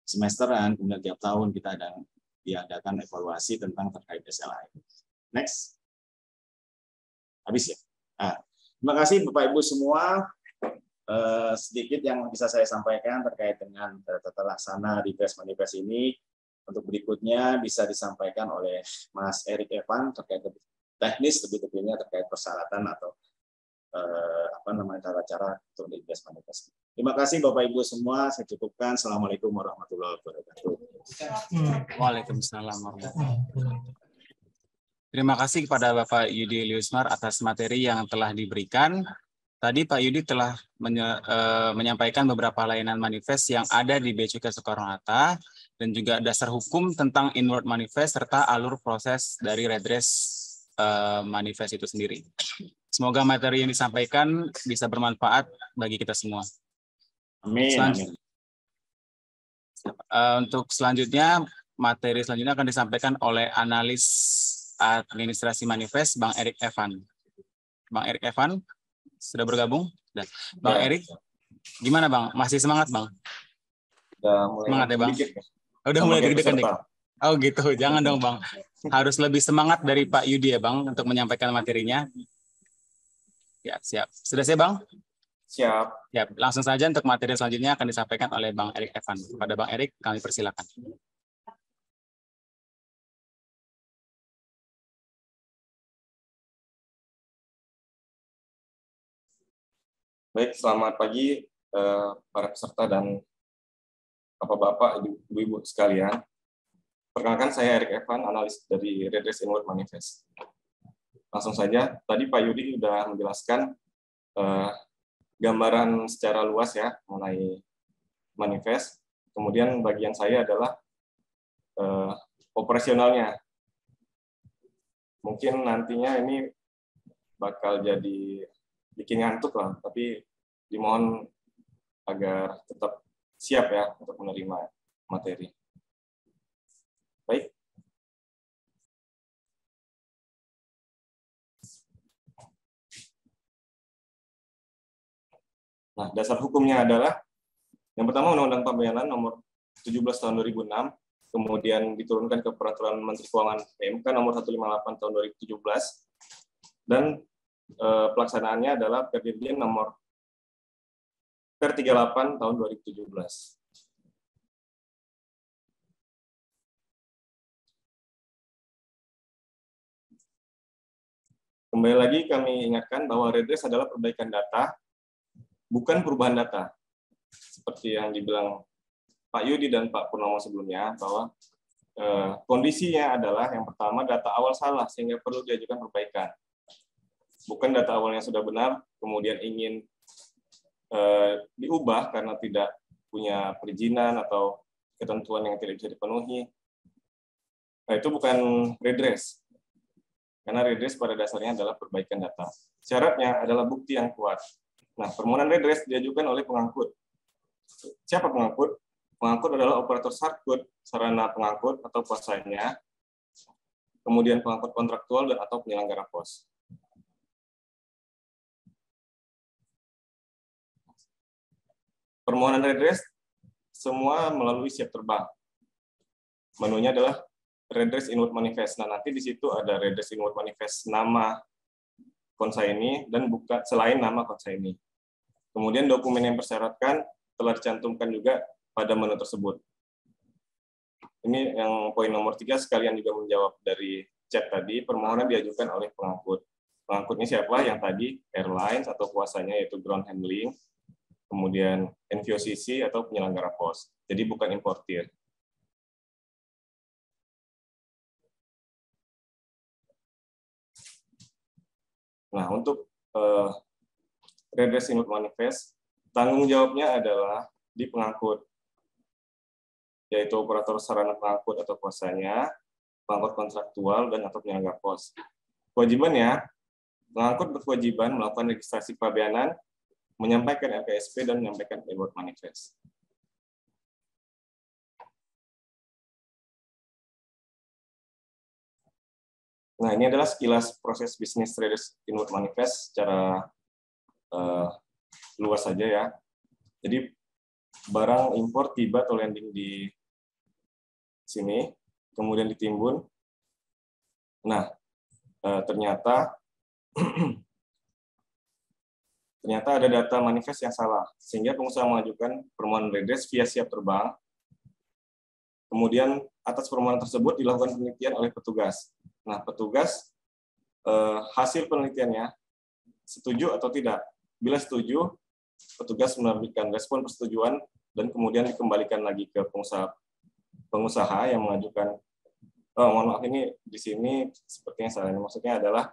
S6: semesteran, kemudian tiap tahun kita diadakan evaluasi tentang terkait SLA. Next. Habis ya. Nah, terima kasih Bapak Ibu semua. Sedikit yang bisa saya sampaikan terkait dengan tata laksana Redress Manifest ini. Untuk berikutnya bisa disampaikan oleh Mas Erik Evan terkait teknis, lebih detailnya terkait persyaratan atau cara-cara untuk Redress Manifest. Terima kasih Bapak Ibu semua. Saya cukupkan. Assalamualaikum warahmatullahi wabarakatuh.
S4: Waalaikumsalam warahmatullahi wabarakatuh. Terima kasih kepada Bapak Yudi Liusmar atas materi yang telah diberikan. Tadi Pak Yudi telah menyampaikan beberapa layanan manifest yang ada di Bea Cukai Soekarno-Hatta dan juga dasar hukum tentang inward manifest serta alur proses dari redress manifest itu sendiri. Semoga materi yang disampaikan bisa bermanfaat bagi kita semua.
S6: Amin.
S4: Untuk selanjutnya, materi selanjutnya akan disampaikan oleh analis administrasi manifest Bang Erik Evan. Bang Erik Evan sudah bergabung? Bang Erik, gimana Bang? Masih semangat Bang? Semangat ya Bang? Udah mulai deg-degan nih. Oh gitu, jangan dong Bang. Harus lebih semangat dari Pak Yudi ya Bang untuk menyampaikan materinya. Ya, siap. Sudah siap Bang?
S7: Siap.
S4: Ya, langsung saja untuk materi selanjutnya akan disampaikan oleh Bang Erik Evan. Kepada Bang Erik, kami persilakan.
S7: Baik, selamat pagi para peserta dan Bapak-Bapak, Ibu-Ibu sekalian. Perkenalkan, saya Erik Evan, analis dari Redress Inward Manifest. Langsung saja, tadi Pak Yudi sudah menjelaskan gambaran secara luas ya mengenai manifest. Kemudian bagian saya adalah operasionalnya. Mungkin nantinya ini bakal jadi bikin ngantuk lah, tapi dimohon agar tetap siap ya untuk menerima materi. Baik. Nah, dasar hukumnya adalah yang pertama Undang-Undang Pembayaran Nomor 17 Tahun 2006, kemudian diturunkan ke Peraturan Menteri Keuangan PMK Nomor 158 Tahun 2017, dan pelaksanaannya adalah Perdirjen Nomor Per38 Tahun 2017. Kembali lagi kami ingatkan bahwa redress adalah perbaikan data, bukan perubahan data. Seperti yang dibilang Pak Yudi dan Pak Purnomo sebelumnya, bahwa kondisinya adalah yang pertama data awal salah sehingga perlu diajukan perbaikan. Bukan data awalnya sudah benar, kemudian ingin diubah karena tidak punya perizinan atau ketentuan yang tidak bisa dipenuhi. Nah, itu bukan redress. Karena redress pada dasarnya adalah perbaikan data. Syaratnya adalah bukti yang kuat. Nah, permohonan redress diajukan oleh pengangkut. Siapa pengangkut? Pengangkut adalah operator sarkut, sarana pengangkut atau kuasanya, kemudian pengangkut kontraktual dan atau penyelenggara pos. Permohonan redress semua melalui siap terbang. Menunya adalah Redress Inward Manifest. Nah, nanti di situ ada Redress Inward Manifest nama konsaini dan bukan selain nama konsaini. Kemudian dokumen yang persyaratkan telah dicantumkan juga pada menu tersebut. Ini yang poin nomor 3, sekalian juga menjawab dari chat tadi, permohonan diajukan oleh pengangkut. Pengangkutnya siapa? Yang tadi airlines atau kuasanya yaitu ground handling, kemudian NVOCC atau penyelenggara pos. Jadi bukan importir. Nah, untuk Redress Inward Manifest, tanggung jawabnya adalah di pengangkut, yaitu operator sarana pengangkut atau kuasanya, pengangkut kontraktual, dan atau penyelenggara pos. Kewajibannya Pengangkut berkewajiban melakukan registrasi kepabeanan, menyampaikan LKSP, dan menyampaikan Award Manifest. Nah, ini adalah sekilas proses bisnis Traders Inward Manifest secara luas saja ya. Jadi barang impor tiba atau landing di sini, kemudian ditimbun. Nah, ternyata ada data manifest yang salah, sehingga pengusaha mengajukan permohonan redress via siap terbang. Kemudian atas permohonan tersebut dilakukan penelitian oleh petugas. Nah, petugas hasil penelitiannya setuju atau tidak. Bila setuju, petugas menerbitkan respon persetujuan dan kemudian dikembalikan lagi ke pengusaha yang mengajukan. Mohon maaf, ini di sini sepertinya salah. Maksudnya adalah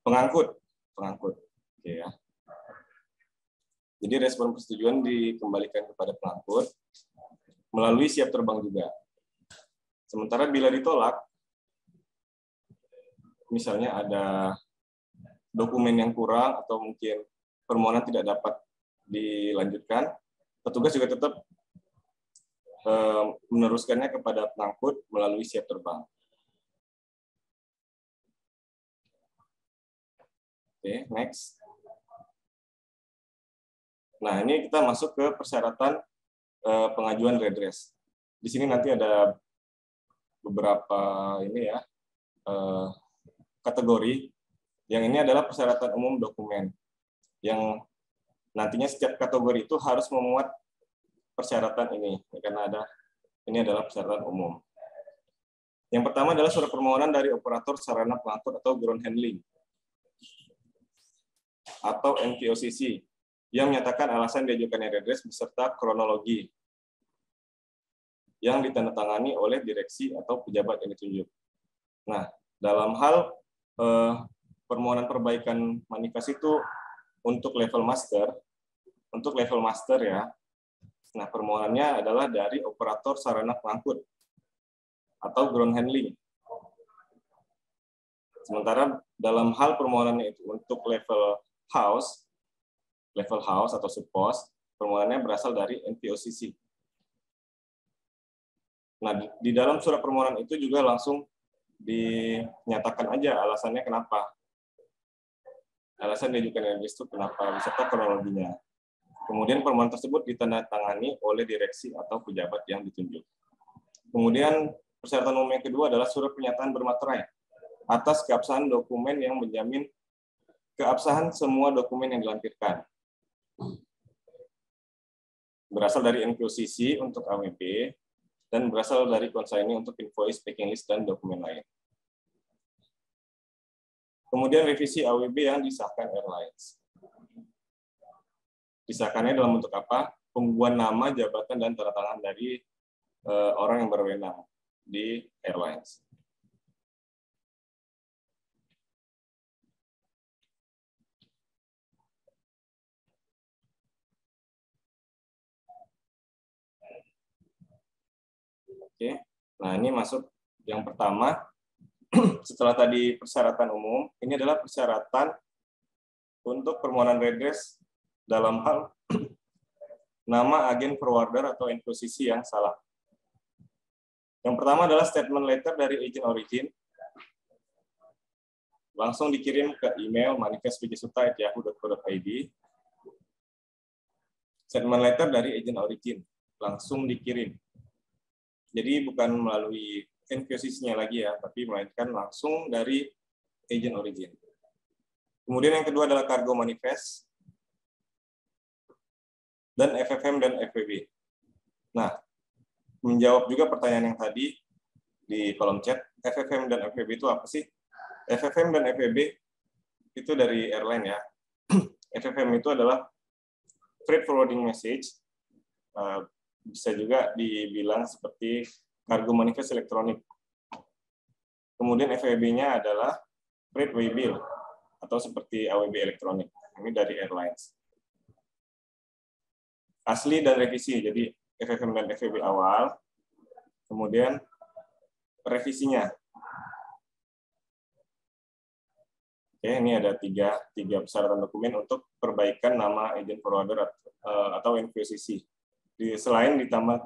S7: pengangkut. Oke ya. Jadi respon persetujuan dikembalikan kepada pengangkut melalui siap terbang juga. Sementara bila ditolak, misalnya ada dokumen yang kurang atau mungkin permohonan tidak dapat dilanjutkan, petugas juga tetap meneruskannya kepada pengangkut melalui siap terbang. Oke, next. Nah, ini kita masuk ke persyaratan pengajuan redress. Di sini nanti ada beberapa ini ya kategori. Yang ini adalah persyaratan umum dokumen. Yang nantinya setiap kategori itu harus memuat persyaratan ini, karena ini adalah persyaratan umum. Yang pertama adalah surat permohonan dari operator sarana pengangkut atau ground handling atau NPOCC yang menyatakan alasan diajukannya redress beserta kronologi yang ditandatangani oleh direksi atau pejabat yang ditunjuk. Nah, dalam hal permohonan perbaikan manifest itu untuk level master ya. Nah, permohonannya adalah dari operator sarana pengangkut atau ground handling. Sementara dalam hal permohonannya itu untuk level house atau subhost, permohonannya berasal dari NPOCC. Nah, di dalam surat permohonan itu juga langsung dinyatakan aja alasannya kenapa. Alasan diajukan redress itu kenapa, beserta kronologinya. Kemudian permohonan tersebut ditandatangani oleh direksi atau pejabat yang ditunjuk. Kemudian persyaratan umum yang kedua adalah surat pernyataan bermaterai atas keabsahan dokumen yang menjamin keabsahan semua dokumen yang dilampirkan. Berasal dari NPOCC untuk AWP dan berasal dari konsaini untuk invoice, packing list, dan dokumen lain. Kemudian revisi AWB yang disahkan airlines. Disahkannya dalam bentuk apa? Pembubuhan nama, jabatan, dan tanda tangan dari orang yang berwenang di airlines. Oke, nah ini masuk yang pertama. Setelah tadi persyaratan umum, ini adalah persyaratan untuk permohonan redress dalam hal nama agen forwarder atau NPOCC yang salah. Yang pertama adalah statement letter dari agent origin. Langsung dikirim ke email manifestpjsuta@yahoo.co.id. Statement letter dari agent origin langsung dikirim. Jadi bukan melalui NPOCC-nya lagi ya, tapi melainkan langsung dari agent origin. Kemudian yang kedua adalah cargo manifest dan FFM dan FWB. Nah, menjawab juga pertanyaan yang tadi di kolom chat, FFM dan FWB itu apa sih? FFM dan FWB itu dari airline ya. FFM itu adalah freight forwarding message, bisa juga dibilang seperti cargo manifest elektronik. Kemudian FWB-nya adalah freight waybill atau seperti AWB elektronik. Ini dari airlines. Asli dan revisi, jadi FFM dan FWB awal, kemudian revisinya. Oke, ini ada tiga persyaratan dokumen untuk perbaikan nama agent forwarder atau NVOCC. Selain ditambah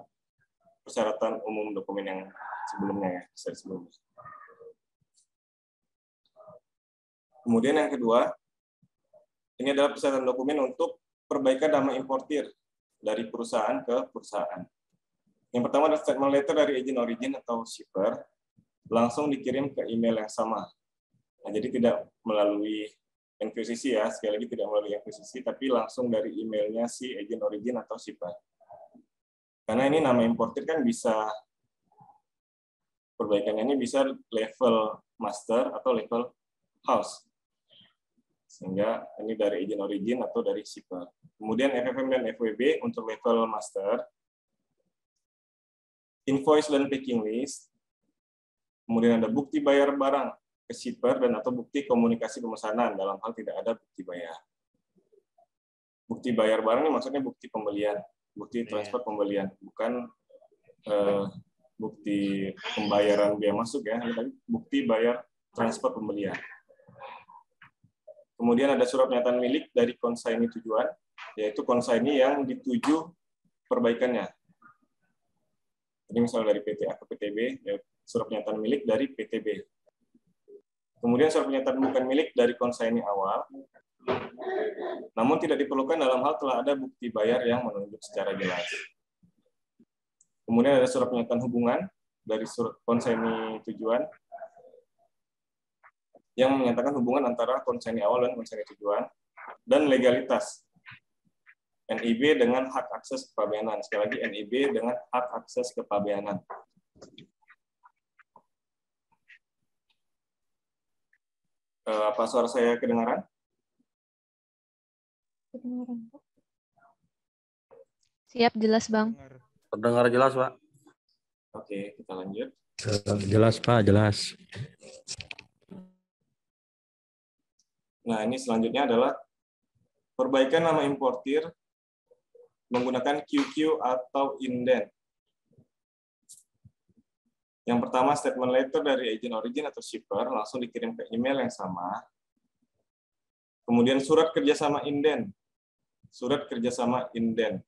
S7: persyaratan umum dokumen yang sebelumnya ya, sebelumnya. Kemudian yang kedua, ini adalah persyaratan dokumen untuk perbaikan nama importir dari perusahaan ke perusahaan. Yang pertama adalah statement letter dari agent origin atau shipper, langsung dikirim ke email yang sama. Nah, jadi tidak melalui NVOCC ya, sekali lagi tidak melalui NVOCC, tapi langsung dari emailnya si agent origin atau shipper. Karena ini nama importir kan bisa, perbaikannya ini bisa level master atau level house. Sehingga ini dari agent origin atau dari shipper. Kemudian FFM dan FWB untuk level master, invoice dan packing list, kemudian ada bukti bayar barang ke shipper dan atau bukti komunikasi pemesanan dalam hal tidak ada bukti bayar. Bukti bayar barang ini maksudnya bukti pembelian, bukti transfer pembelian, bukan bukti pembayaran biaya masuk ya, tapi bukti bayar transfer pembelian. Kemudian ada surat pernyataan milik dari konsaini tujuan, yaitu konsaini yang dituju perbaikannya. Jadi misalnya dari PT A ke PTB, ya, surat pernyataan milik dari PTB. Kemudian surat pernyataan bukan milik dari konsaini awal, namun tidak diperlukan dalam hal telah ada bukti bayar yang menunjuk secara jelas. Kemudian ada surat pernyataan hubungan dari surat konsaini tujuan, yang menyatakan hubungan antara konsaini awal dan konsaini tujuan, dan legalitas NIB dengan hak akses kepabeanan. Sekali lagi NIB dengan hak akses kepabeanan. Apa suara saya kedengaran?
S1: Kedengaran, Pak. Siap, jelas, Bang.
S8: Terdengar jelas, Pak.
S7: Oke, kita lanjut.
S8: Jelas, Pak, jelas.
S7: Nah, ini selanjutnya adalah perbaikan nama importir menggunakan QQ atau indent. Yang pertama, statement letter dari agent origin atau shipper langsung dikirim ke email yang sama. Kemudian surat kerjasama indent. Surat kerjasama indent.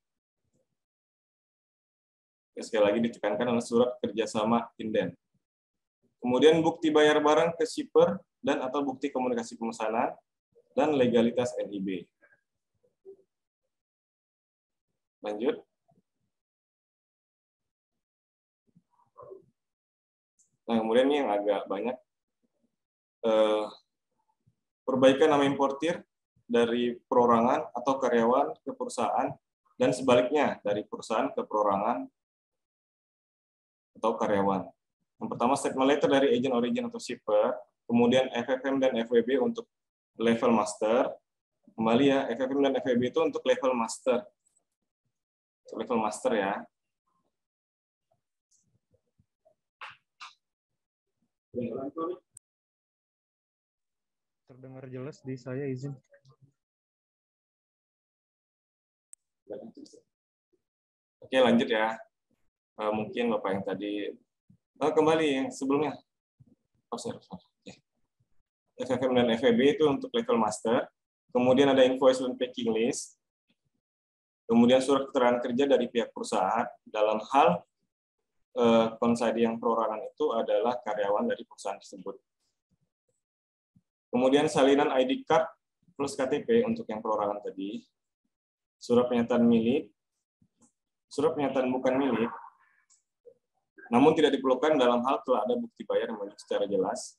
S7: Sekali lagi ditekankan oleh surat kerjasama indent. Kemudian bukti bayar barang ke shipper dan atau bukti komunikasi pemesanan dan legalitas NIB. Lanjut. Nah, kemudian ini yang agak banyak. Perbaikan nama importir dari perorangan atau karyawan ke perusahaan, dan sebaliknya dari perusahaan ke perorangan atau karyawan. Yang pertama, statement letter dari agent origin atau shipper, kemudian FFM dan FWB untuk level master. Kembali ya, FFM dan FWB itu untuk level master. Level master ya.
S5: Terdengar jelas di saya, izin.
S7: Oke, lanjut ya. Mungkin Bapak yang tadi kembali yang sebelumnya. FFM dan FEB itu untuk level master. Kemudian ada invoice dan packing list. Kemudian surat keterangan kerja dari pihak perusahaan dalam hal konsadi yang perorangan itu adalah karyawan dari perusahaan tersebut. Kemudian salinan ID card plus KTP untuk yang perorangan tadi. Surat pernyataan milik, surat pernyataan bukan milik, namun tidak diperlukan dalam hal telah ada bukti bayar yang menunjuk secara jelas.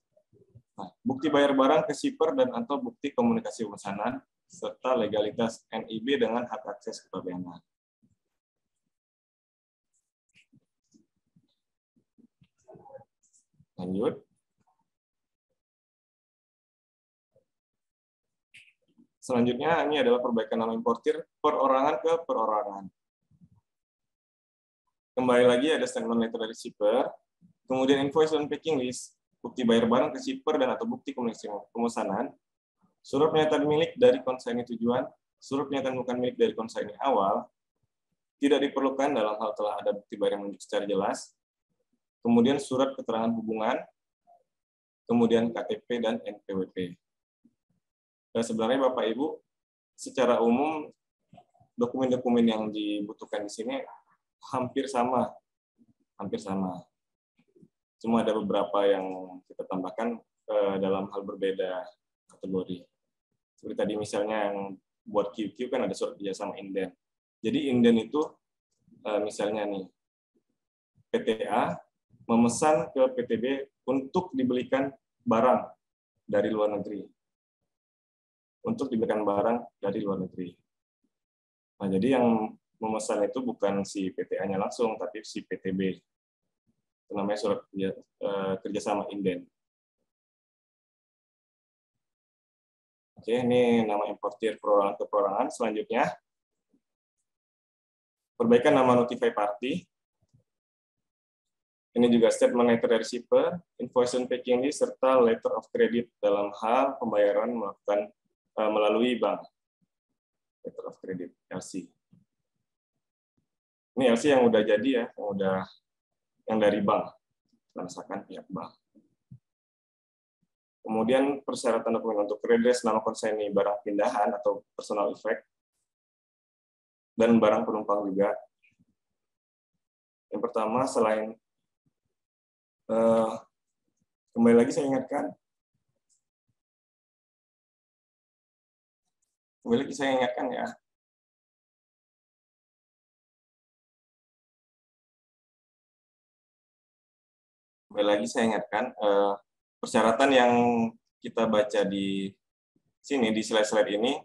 S7: Nah, bukti bayar barang ke shipper dan atau bukti komunikasi pemesanan, serta legalitas NIB dengan hak akses kepabeanan. Lanjut. Selanjutnya, ini adalah perbaikan nama importir perorangan ke perorangan. Kembali lagi ada statement letter dari shipper, kemudian invoice dan packing list, bukti bayar barang ke shipper dan atau bukti komunikasi pemesanan, surat pernyataan milik dari konsaini tujuan, surat pernyataan bukan milik dari konsaini awal, tidak diperlukan dalam hal telah ada bukti bayar yang menunjuk secara jelas, kemudian surat keterangan hubungan, kemudian KTP dan NPWP. sebenarnya Bapak Ibu secara umum dokumen-dokumen yang dibutuhkan di sini hampir sama. Cuma ada beberapa yang kita tambahkan dalam hal berbeda kategori. Seperti tadi misalnya yang buat QQ kan ada surat kerjasama inden. Jadi inden itu misalnya nih PTA memesan ke PTB untuk dibelikan barang dari luar negeri. Nah, jadi yang memesan itu bukan si PTA-nya langsung, tapi si PTB. Itu namanya surat kerjasama inden. Oke, ini nama importir perorangan ke perorangan. Selanjutnya, perbaikan nama notify party. Ini juga statement letter dari shipper, invoice and packing list, serta letter of credit dalam hal pembayaran melalui bank. Letter of credit, LC. Ini LC yang udah jadi ya, yang dari bank, transakan pihak bank. Kemudian persyaratan dokumen untuk redress nama konsaini barang pindahan atau personal effect, dan barang penumpang juga. Yang pertama, selain kembali lagi saya ingatkan, ya. Persyaratan yang kita baca di sini, di slide-slide ini,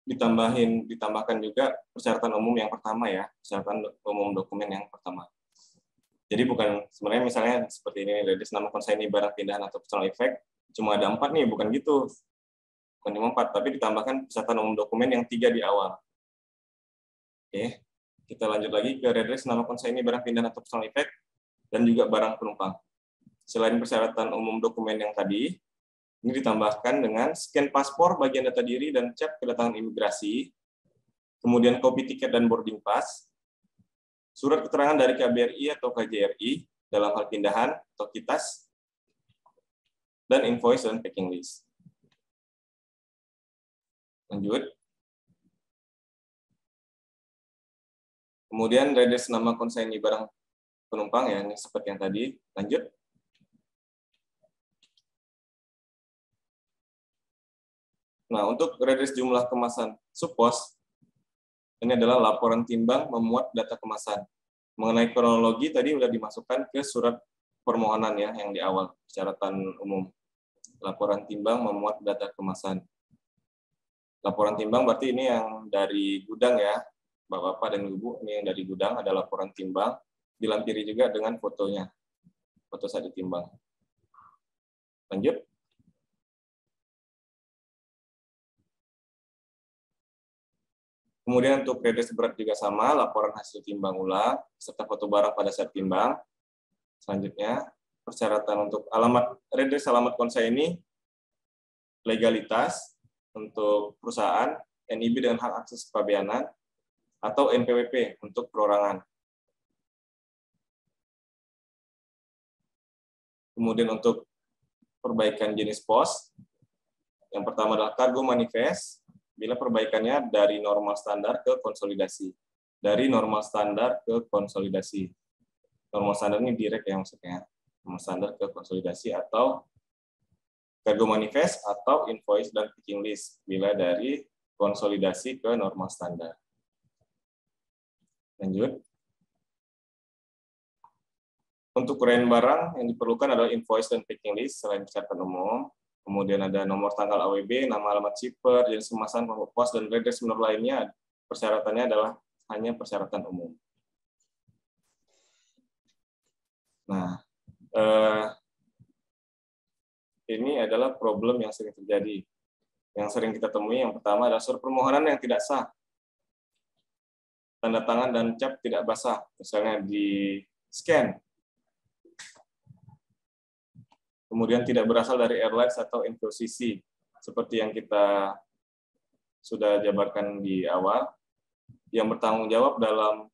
S7: ditambahkan juga persyaratan umum yang pertama ya, persyaratan umum dokumen yang pertama. Jadi bukan sebenarnya misalnya seperti ini, redress nama konsaini barang pindahan atau personal effect, cuma ada 4 nih, bukan gitu. Bukan cuma 4, tapi ditambahkan persyaratan umum dokumen yang 3 di awal. Oke, kita lanjut lagi ke redress nama konsaini barang pindahan atau personal effect, dan juga barang penumpang. Selain persyaratan umum dokumen yang tadi, ini ditambahkan dengan scan paspor bagian data diri dan cap kedatangan imigrasi, kemudian kopi tiket dan boarding pass, surat keterangan dari KBRI atau KJRI dalam hal pindahan atau kitas, dan invoice dan packing list. Lanjut. Kemudian redress nama konsaini barang penumpang ya, ini seperti yang tadi. Lanjut. Nah, untuk redress jumlah kemasan suppos, ini adalah laporan timbang memuat data kemasan. Mengenai kronologi tadi sudah dimasukkan ke surat permohonan ya, yang di awal, persyaratan umum. Laporan timbang memuat data kemasan. Laporan timbang berarti ini yang dari gudang ya, Bapak-bapak dan Ibu, ini yang dari gudang, ada laporan timbang, dilampiri juga dengan fotonya, foto saat ditimbang. Lanjut. Kemudian untuk redress berat juga sama, laporan hasil timbang ulang, serta foto barang pada saat timbang. Selanjutnya, persyaratan untuk redress alamat konsaini, legalitas untuk perusahaan, NIB dengan hak akses kepabeanan, atau NPWP untuk perorangan. Kemudian untuk perbaikan jenis pos, yang pertama adalah cargo manifest, bila perbaikannya dari normal standar ke konsolidasi. Dari normal standar ke konsolidasi. Normal standar ini direct ya maksudnya. Normal standar ke konsolidasi atau cargo manifest atau invoice dan packing list bila dari konsolidasi ke normal standar. Lanjut. Untuk uraian barang yang diperlukan adalah invoice dan packing list selain persyaratan umum. Kemudian ada nomor tanggal AWB, nama alamat shipper, jenis kemasan, pos, dan redress menurut lainnya. Persyaratannya adalah hanya persyaratan umum. Nah, ini adalah problem yang sering terjadi. Yang sering kita temui yang pertama adalah surat permohonan yang tidak sah. Tanda tangan dan cap tidak basah, misalnya di scan. Kemudian tidak berasal dari airlines atau NVOCC, seperti yang kita sudah jabarkan di awal. Yang bertanggung jawab dalam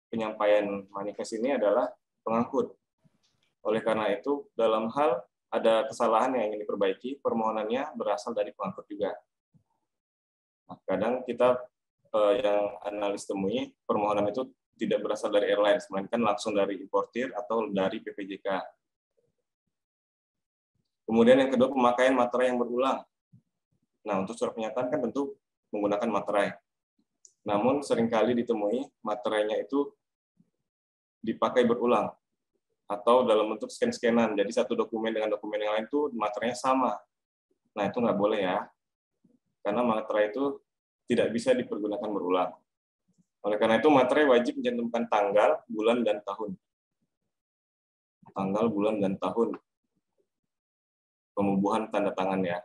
S7: penyampaian manifest ini adalah pengangkut. Oleh karena itu, dalam hal ada kesalahan yang ingin diperbaiki, permohonannya berasal dari pengangkut juga. Nah, kadang kita yang analis temui, permohonan itu tidak berasal dari airlines, melainkan langsung dari importir atau dari PPJK. Kemudian yang kedua, pemakaian materai yang berulang. Nah, untuk surat pernyataan kan tentu menggunakan materai. Namun seringkali ditemui materainya itu dipakai berulang atau dalam bentuk scan-scanan. Jadi satu dokumen dengan dokumen yang lain itu materainya sama. Nah, itu nggak boleh ya. Karena materai itu tidak bisa dipergunakan berulang. Oleh karena itu, materai wajib mencantumkan tanggal, bulan, dan tahun. Tanggal, bulan, dan tahun pemubuhan tanda tangan ya.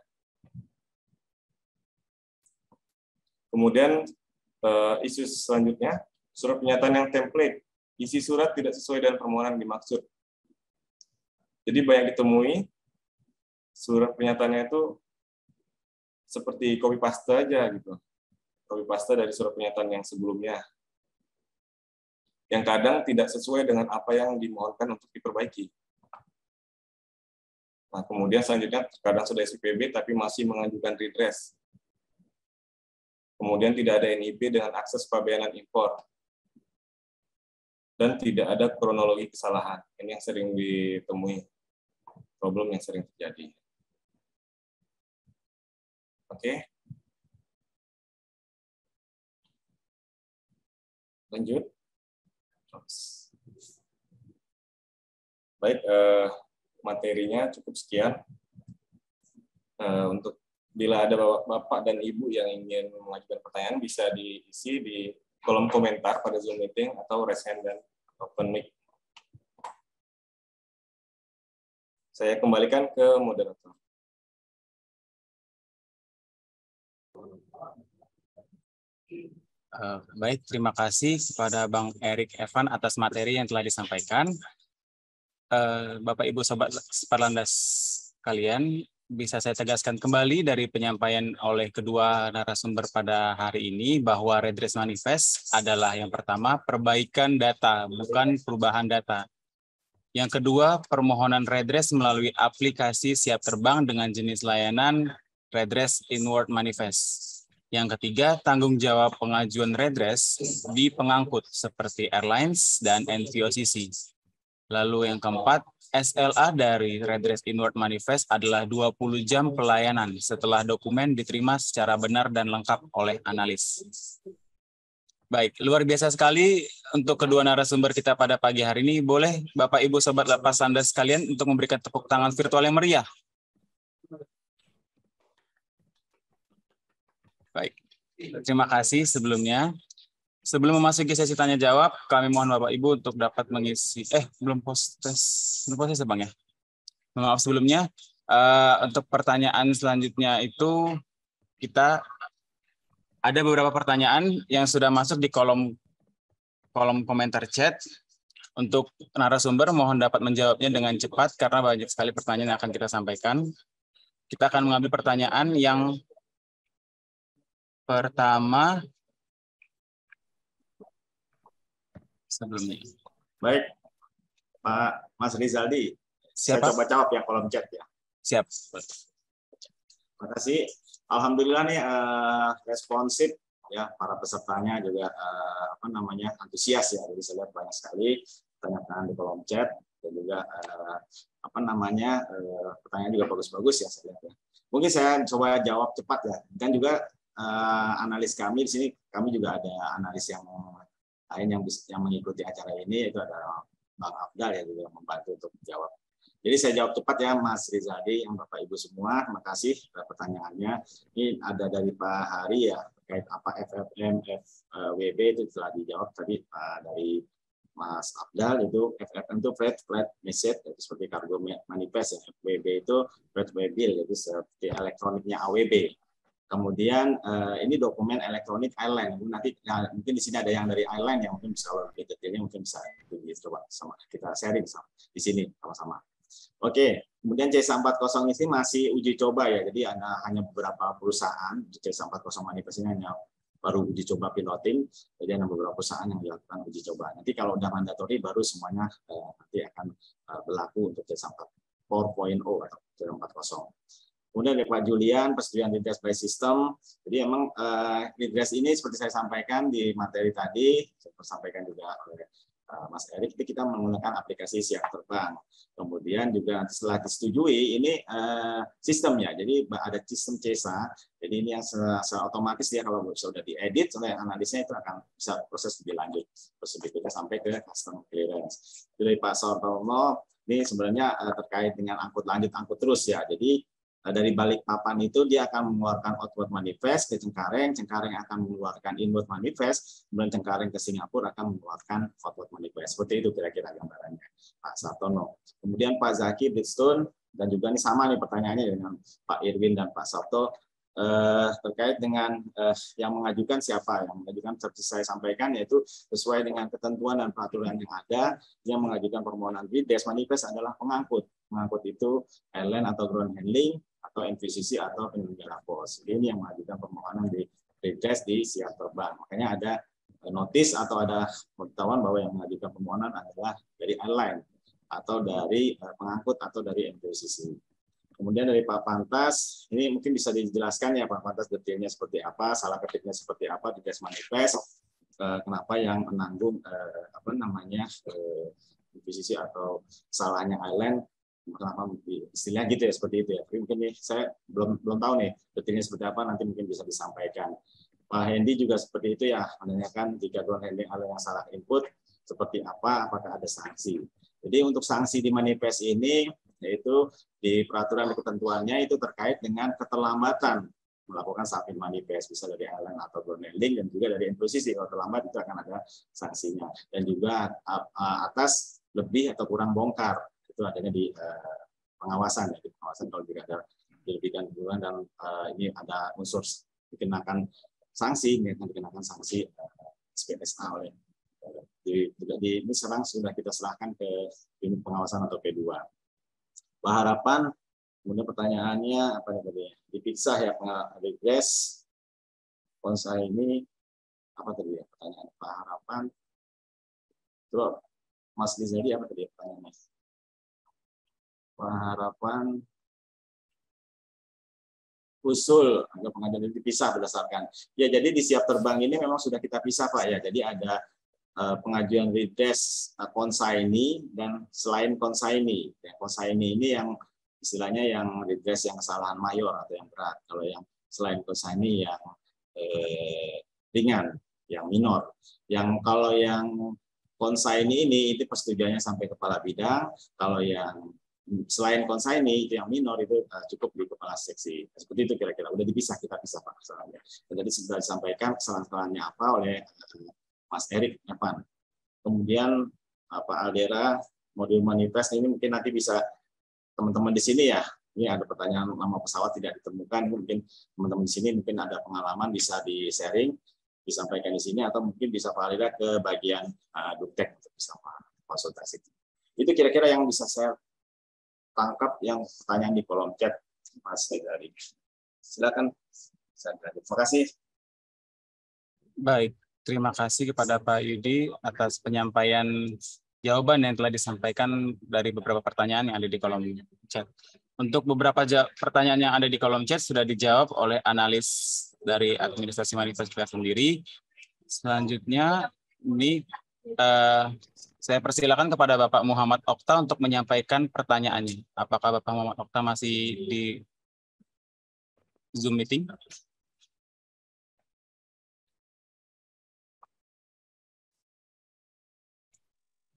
S7: Kemudian isu selanjutnya, surat pernyataan yang template. Isi surat tidak sesuai dengan permohonan dimaksud. Jadi banyak ditemui surat pernyataannya itu seperti copy paste aja gitu. Copy paste dari surat pernyataan yang sebelumnya. Yang kadang tidak sesuai dengan apa yang dimohonkan untuk diperbaiki. Nah, kemudian selanjutnya kadang sudah SPPB tapi masih mengajukan redress. Kemudian tidak ada NIP dengan akses pabeanan impor. Dan tidak ada kronologi kesalahan. Ini yang sering ditemui. Problem yang sering terjadi. Oke. Lanjut. Baik, materinya cukup sekian. Untuk bila ada Bapak dan Ibu yang ingin mengajukan pertanyaan, bisa diisi di kolom komentar pada Zoom meeting atau raise hand dan open mic. Saya kembalikan ke moderator.
S4: Baik, terima kasih kepada Bang Erik Evan atas materi yang telah disampaikan. Bapak Ibu Sobat Parlandas kalian, bisa saya tegaskan kembali dari penyampaian oleh kedua narasumber pada hari ini bahwa redress manifest adalah yang pertama perbaikan data, bukan perubahan data. Yang kedua, permohonan redress melalui aplikasi siap terbang dengan jenis layanan redress inward manifest. Yang ketiga, tanggung jawab pengajuan redress di pengangkut seperti airlines dan NVOCC. Lalu yang keempat, SLA dari redress inward manifest adalah 20 jam pelayanan setelah dokumen diterima secara benar dan lengkap oleh analis. Baik, luar biasa sekali untuk kedua narasumber kita pada pagi hari ini. Boleh Bapak Ibu Sobat Lapas Anda sekalian untuk memberikan tepuk tangan virtual yang meriah. Baik, terima kasih sebelumnya. Sebelum memasuki sesi tanya jawab, kami mohon Bapak Ibu untuk dapat mengisi. Belum proses Bang ya. Maaf sebelumnya. Untuk pertanyaan selanjutnya itu kita ada beberapa pertanyaan yang sudah masuk di kolom komentar chat. Untuk narasumber mohon dapat menjawabnya dengan cepat karena banyak sekali pertanyaan yang akan kita sampaikan. Kita akan mengambil pertanyaan yang pertama sebelumnya.
S6: Baik, Pak Mas Rizaldi.
S4: Siapa?
S6: Saya coba jawab yang kolom chat ya.
S4: Siap.
S6: Terima kasih. Alhamdulillah nih responsif ya, para pesertanya juga antusias ya. Jadi saya lihat banyak sekali pertanyaan di kolom chat dan juga pertanyaan juga bagus-bagus ya saya lihat ya. Mungkin saya coba jawab cepat ya. Dan juga analis kami di sini, kami juga ada analis yang lain yang mengikuti acara ini, itu ada Bang Afdal ya juga membantu untuk menjawab. Jadi saya jawab cepat ya Mas Rizaldi, yang Bapak Ibu semua, terima kasih pertanyaannya. Ini ada dari Pak Hari ya, terkait apa FFM, FWB itu telah dijawab tadi dari Mas Afdal. Itu FFM itu flat message, itu seperti cargo manifest ya. FWB itu flat bill, itu seperti elektroniknya AWB. Kemudian ini dokumen elektronik airline. Nanti mungkin di sini ada yang dari airline yang mungkin bisa lebih detailnya, mungkin bisa coba sama kita sharing di sini sama-sama. Oke, kemudian C140 ini masih uji coba ya. Jadi hanya beberapa perusahaan C140 manifest ini hanya baru uji coba piloting. Jadi ada beberapa perusahaan yang dilakukan uji coba. Nanti kalau udah mandatori baru semuanya nanti akan berlaku untuk C140. 4.0 atau 4.0. Kemudian dari Pak Julian, persetujuan redress by system. Jadi emang redress ini seperti saya sampaikan di materi tadi, saya sampaikan juga oleh Mas Erik, itu kita menggunakan aplikasi siap terbang. Kemudian juga setelah disetujui, ini sistemnya. Jadi ada sistem CESA. Jadi ini yang secara otomatis dia kalau sudah diedit oleh analisnya itu akan bisa proses lebih lanjut. Terus berikutnya sampai ke custom clearance. Dari Pak Sartono, ini sebenarnya terkait dengan angkut lanjut, angkut terus ya. Jadi dari Balikpapan itu dia akan mengeluarkan outward manifest ke Cengkareng, Cengkareng akan mengeluarkan inward manifest, kemudian Cengkareng ke Singapura akan mengeluarkan outward manifest. Seperti itu kira-kira gambarannya, Pak Sartono. Kemudian Pak Zaki, Bridgestone, dan juga ini sama nih pertanyaannya dengan Pak Irwin dan Pak Sabto, terkait dengan yang mengajukan siapa, yang mengajukan seperti saya sampaikan yaitu sesuai dengan ketentuan dan peraturan yang ada, yang mengajukan permohonan redress manifest adalah pengangkut. Pengangkut itu airline atau ground handling, atau NVCC atau penyelenggara pos. Ini yang mengajukan permohonan di redress di siap terbang. Makanya ada notis atau ada pengetahuan bahwa yang mengajukan permohonan adalah dari airline atau dari pengangkut atau dari NVCC. Kemudian dari Pak Pantas, ini mungkin bisa dijelaskan ya Pak Pantas detailnya seperti apa, salah ketiknya seperti apa di redress manifest, kenapa yang menanggung NVCC atau kesalahannya airline, kenapa istilahnya gitu ya, seperti itu ya. Tapi mungkin nih, saya belum tahu nih detailnya seperti apa, nanti mungkin bisa disampaikan. Pak Hendy juga seperti itu ya, menanyakan jika ground handling airline yang salah input seperti apa, apakah ada sanksi. Jadi untuk sanksi di manifest ini yaitu di peraturan dan ketentuannya itu terkait dengan keterlambatan melakukan submit manifest, bisa dari airline atau ground handling, dan juga dari NVCC. Kalau terlambat itu akan ada sanksinya, dan juga atas lebih atau kurang bongkar itu adanya di pengawasan ya, di pengawasan kalau tidak ada dilebihkan kurang dan ini ada unsur dikenakan sanksi, ini akan dikenakan sanksi SPSA oleh ini sekarang sudah kita serahkan ke unit pengawasan atau P2. Pak Harapan, kemudian pertanyaannya apa tadi? Dipisah ya redress konsai ini apa tadi ya pertanyaan Pak Harapan? Terus Mas Lizadi apa tadi pertanyaannya? Pak Harapan usul agar pengajuan itu dipisah berdasarkan ya, jadi di siap terbang ini memang sudah kita pisah Pak ya, jadi ada pengajuan redress konsaini dan selain konsaini. Ya, konsaini ini yang istilahnya yang redress yang kesalahan mayor atau yang berat. Kalau yang selain konsaini yang ringan, yang minor. Yang kalau yang konsaini ini itu persetujuannya sampai kepala bidang. Kalau yang selain konsaini itu yang minor itu cukup di kepala seksi. Seperti itu kira-kira. Udah dipisah, kita pisah Pak kesalahannya. Jadi sudah disampaikan kesalahan-kesalahannya apa oleh Mas Erik Evan. Kemudian Pak Aldera, modul manifest ini mungkin nanti bisa teman-teman di sini ya. Ini ada pertanyaan nama pesawat tidak ditemukan, mungkin teman-teman di sini mungkin ada pengalaman bisa di-sharing, disampaikan di sini, atau mungkin bisa Pak Aldera ke bagian Duktek untuk bisa konsultasi. Itu kira-kira yang bisa saya tangkap yang pertanyaan di kolom chat Mas Erik. Silakan. Terima kasih.
S4: Baik. Terima kasih kepada Pak Yudi atas penyampaian jawaban yang telah disampaikan dari beberapa pertanyaan yang ada di kolom chat. Untuk beberapa pertanyaan yang ada di kolom chat sudah dijawab oleh analis dari administrasi manifest sendiri. Selanjutnya ini saya persilakan kepada Bapak Muhammad Okta untuk menyampaikan pertanyaannya. Apakah Bapak Muhammad Okta masih di Zoom meeting?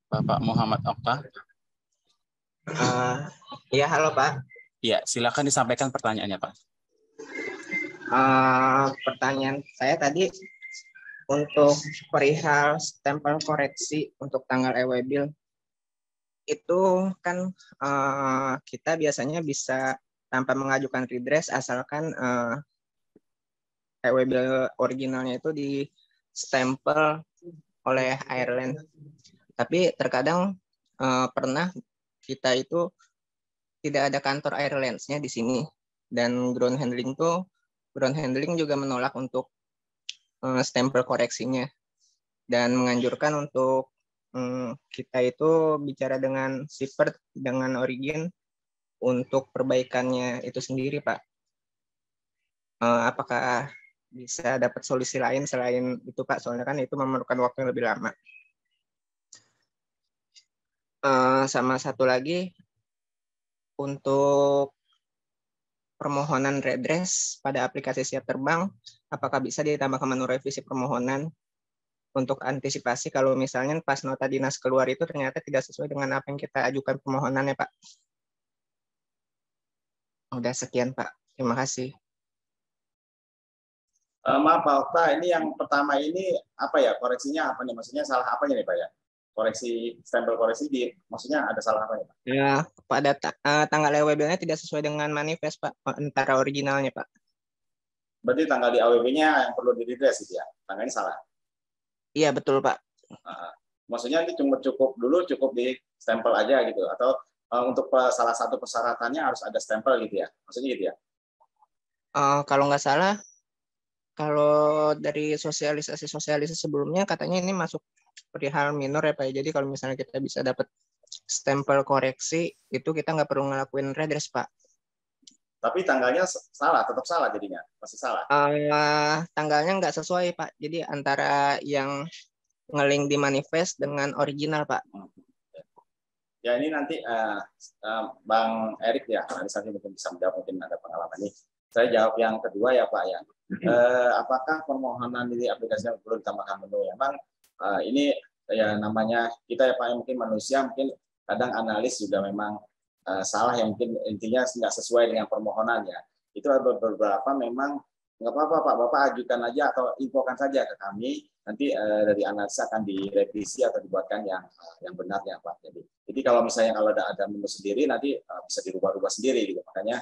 S4: Bapak Muhammad Okta.
S3: Ya, halo Pak.
S4: Ya, silakan disampaikan pertanyaannya Pak.
S3: Pertanyaan saya tadi untuk perihal stempel koreksi untuk tanggal EW bill itu kan kita biasanya bisa tanpa mengajukan redress asalkan EW bill originalnya itu di stempel oleh airline. Tapi terkadang pernah kita itu tidak ada kantor airlines-nya di sini, dan ground handling juga menolak untuk stempel koreksinya dan menganjurkan untuk kita itu bicara dengan shipper dengan origin untuk perbaikannya itu sendiri, Pak. Apakah bisa dapat solusi lain selain itu, Pak? Soalnya kan itu memerlukan waktu yang lebih lama. Sama satu lagi, untuk permohonan redress pada aplikasi siap terbang, apakah bisa ditambahkan menu revisi permohonan untuk antisipasi kalau misalnya pas nota dinas keluar itu ternyata tidak sesuai dengan apa yang kita ajukan permohonannya, Pak? Udah sekian, Pak. Terima kasih.
S6: Maaf Pak Okta, ini yang pertama ini apa ya, koreksinya apa nih? Maksudnya salah apa nih Pak ya? Koreksi, stempel koreksi di, maksudnya ada salah apa ya Pak?
S3: Ya, pada tanggal AWB-nya tidak sesuai dengan manifest, Pak, antara originalnya, Pak.
S6: Berarti tanggal di AWB-nya yang perlu di-redress gitu ya? Tanggalnya salah?
S3: Iya, betul, Pak.
S6: Maksudnya ini cukup dulu, cukup di stempel aja gitu? Atau untuk salah satu persyaratannya harus ada stempel gitu ya? Maksudnya gitu ya?
S3: Kalau nggak salah, kalau dari sosialisasi sebelumnya katanya ini masuk perihal minor ya, Pak. Jadi kalau misalnya kita bisa dapat stempel koreksi, itu kita nggak perlu ngelakuin redress, Pak.
S6: Tapi tanggalnya salah, tetap salah jadinya, masih salah.
S3: Tanggalnya nggak sesuai, Pak. Jadi antara yang ngelink di manifest dengan original, Pak.
S6: Ya ini nanti Bang Erik ya, nanti mungkin bisa menjawab, mungkin ada pengalaman ini. Saya jawab yang kedua ya Pak ya. Apakah permohonan di aplikasinya perlu ditambahkan menu? Memang ini ya namanya kita ya Pak, yang mungkin manusia, mungkin kadang analis juga memang salah, yang mungkin intinya nggak sesuai dengan permohonannya. Itu ada beberapa memang nggak apa-apa Pak, Bapak ajukan aja atau infokan saja ke kami, nanti dari analisa akan direvisi atau dibuatkan yang benarnya Pak. Jadi kalau misalnya ada menu sendiri nanti bisa dirubah-rubah sendiri gitu. Makanya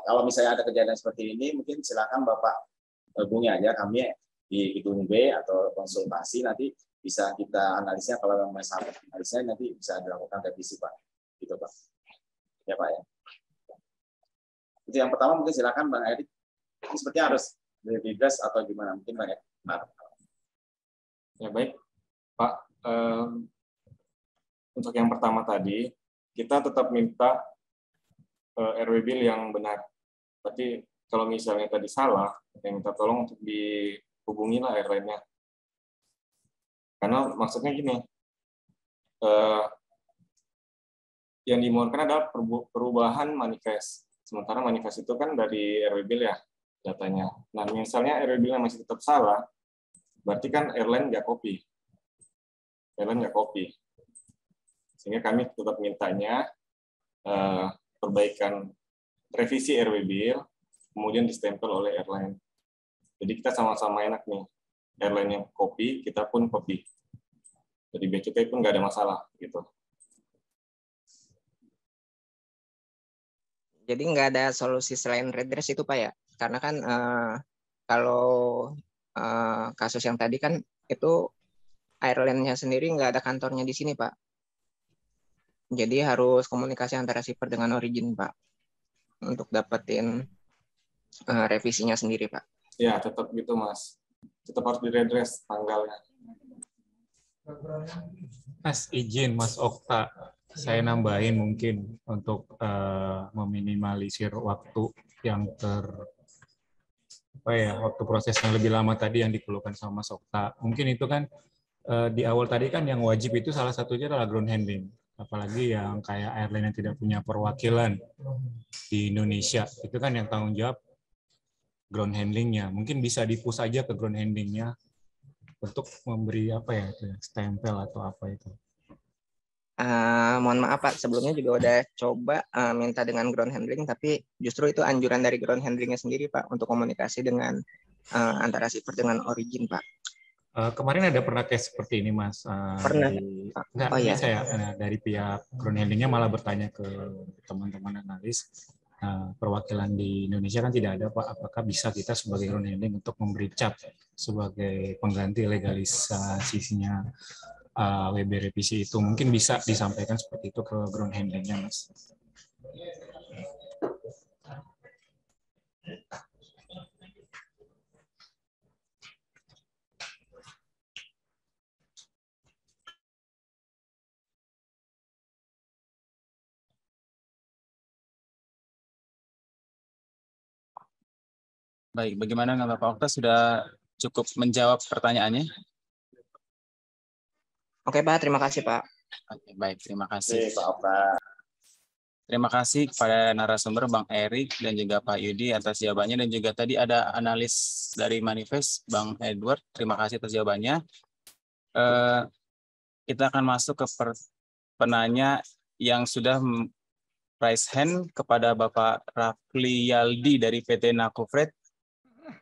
S6: kalau misalnya ada kejadian seperti ini, mungkin silakan Bapak hubungi aja kami di gedung B atau konsultasi, nanti bisa kita analisnya, kalau memang salah analisnya nanti bisa dilakukan revisi Pak. Gitu Pak. Ya Pak ya. Itu yang pertama, mungkin silakan Bang Erik. Sepertinya harus di-redress atau gimana? Mungkin Bang Erik.
S7: Ya baik, Pak. Untuk yang pertama tadi, kita tetap minta RW Bill yang benar. Berarti kalau misalnya tadi salah, yang minta tolong untuk dihubungilah airline-nya. Karena maksudnya gini, yang dimohonkan adalah perubahan manifest. Sementara manifest itu kan dari RW Bill ya datanya. Nah, misalnya RW Bill-nya masih tetap salah, berarti kan airline nggak copy. Airline nggak copy. Sehingga kami tetap mintanya perbaikan revisi RW Bill, kemudian distempel oleh airline. Jadi kita sama-sama enak nih. Airline yang copy, kita pun copy. Jadi bea cukai pun nggak ada masalah gitu.
S3: Jadi nggak ada solusi selain redress itu, Pak ya? Karena kan kalau kasus yang tadi kan itu airline-nya sendiri nggak ada kantornya di sini, Pak. Jadi harus komunikasi antara shipper dengan origin, Pak, untuk dapetin revisinya sendiri, Pak.
S7: Ya, tetap gitu, Mas. Tetap harus di-redress tanggalnya.
S9: Mas, izin Mas Okta, saya nambahin mungkin untuk meminimalisir waktu yang waktu proses yang lebih lama tadi yang dikeluhkan sama Mas Okta. Mungkin itu kan di awal tadi kan yang wajib itu salah satunya adalah ground handling. Apalagi yang kayak airline yang tidak punya perwakilan di Indonesia, itu kan yang tanggung jawab ground handlingnya. Mungkin bisa di-push aja ke ground handlingnya untuk memberi stempel atau apa itu.
S3: Mohon maaf Pak, sebelumnya juga udah coba minta dengan ground handling, tapi justru itu anjuran dari ground handlingnya sendiri Pak untuk komunikasi dengan antara shipper dengan origin Pak.
S9: Kemarin ada pernah case seperti ini Mas.
S3: Pernah.
S9: Dari pihak ground handlingnya malah bertanya ke teman-teman analis, perwakilan di Indonesia kan tidak ada Pak, apakah bisa kita sebagai ground handling untuk memberi cap sebagai pengganti legalisasinya WB revisi itu, mungkin bisa disampaikan seperti itu ke ground handlingnya Mas.
S4: Baik, bagaimana dengan Bapak Okta, sudah cukup menjawab pertanyaannya?
S3: Oke Pak, terima kasih Pak.
S4: Oke, baik, terima kasih.
S6: Pak Okta.
S4: Terima kasih kepada narasumber Bang Erik dan juga Pak Yudi atas jawabannya, dan juga tadi ada analis dari Manifest Bang Edward. Terima kasih atas jawabannya. Kita akan masuk ke penanya yang sudah raise hand kepada Bapak Rafli Yaldi dari PT Nakufred.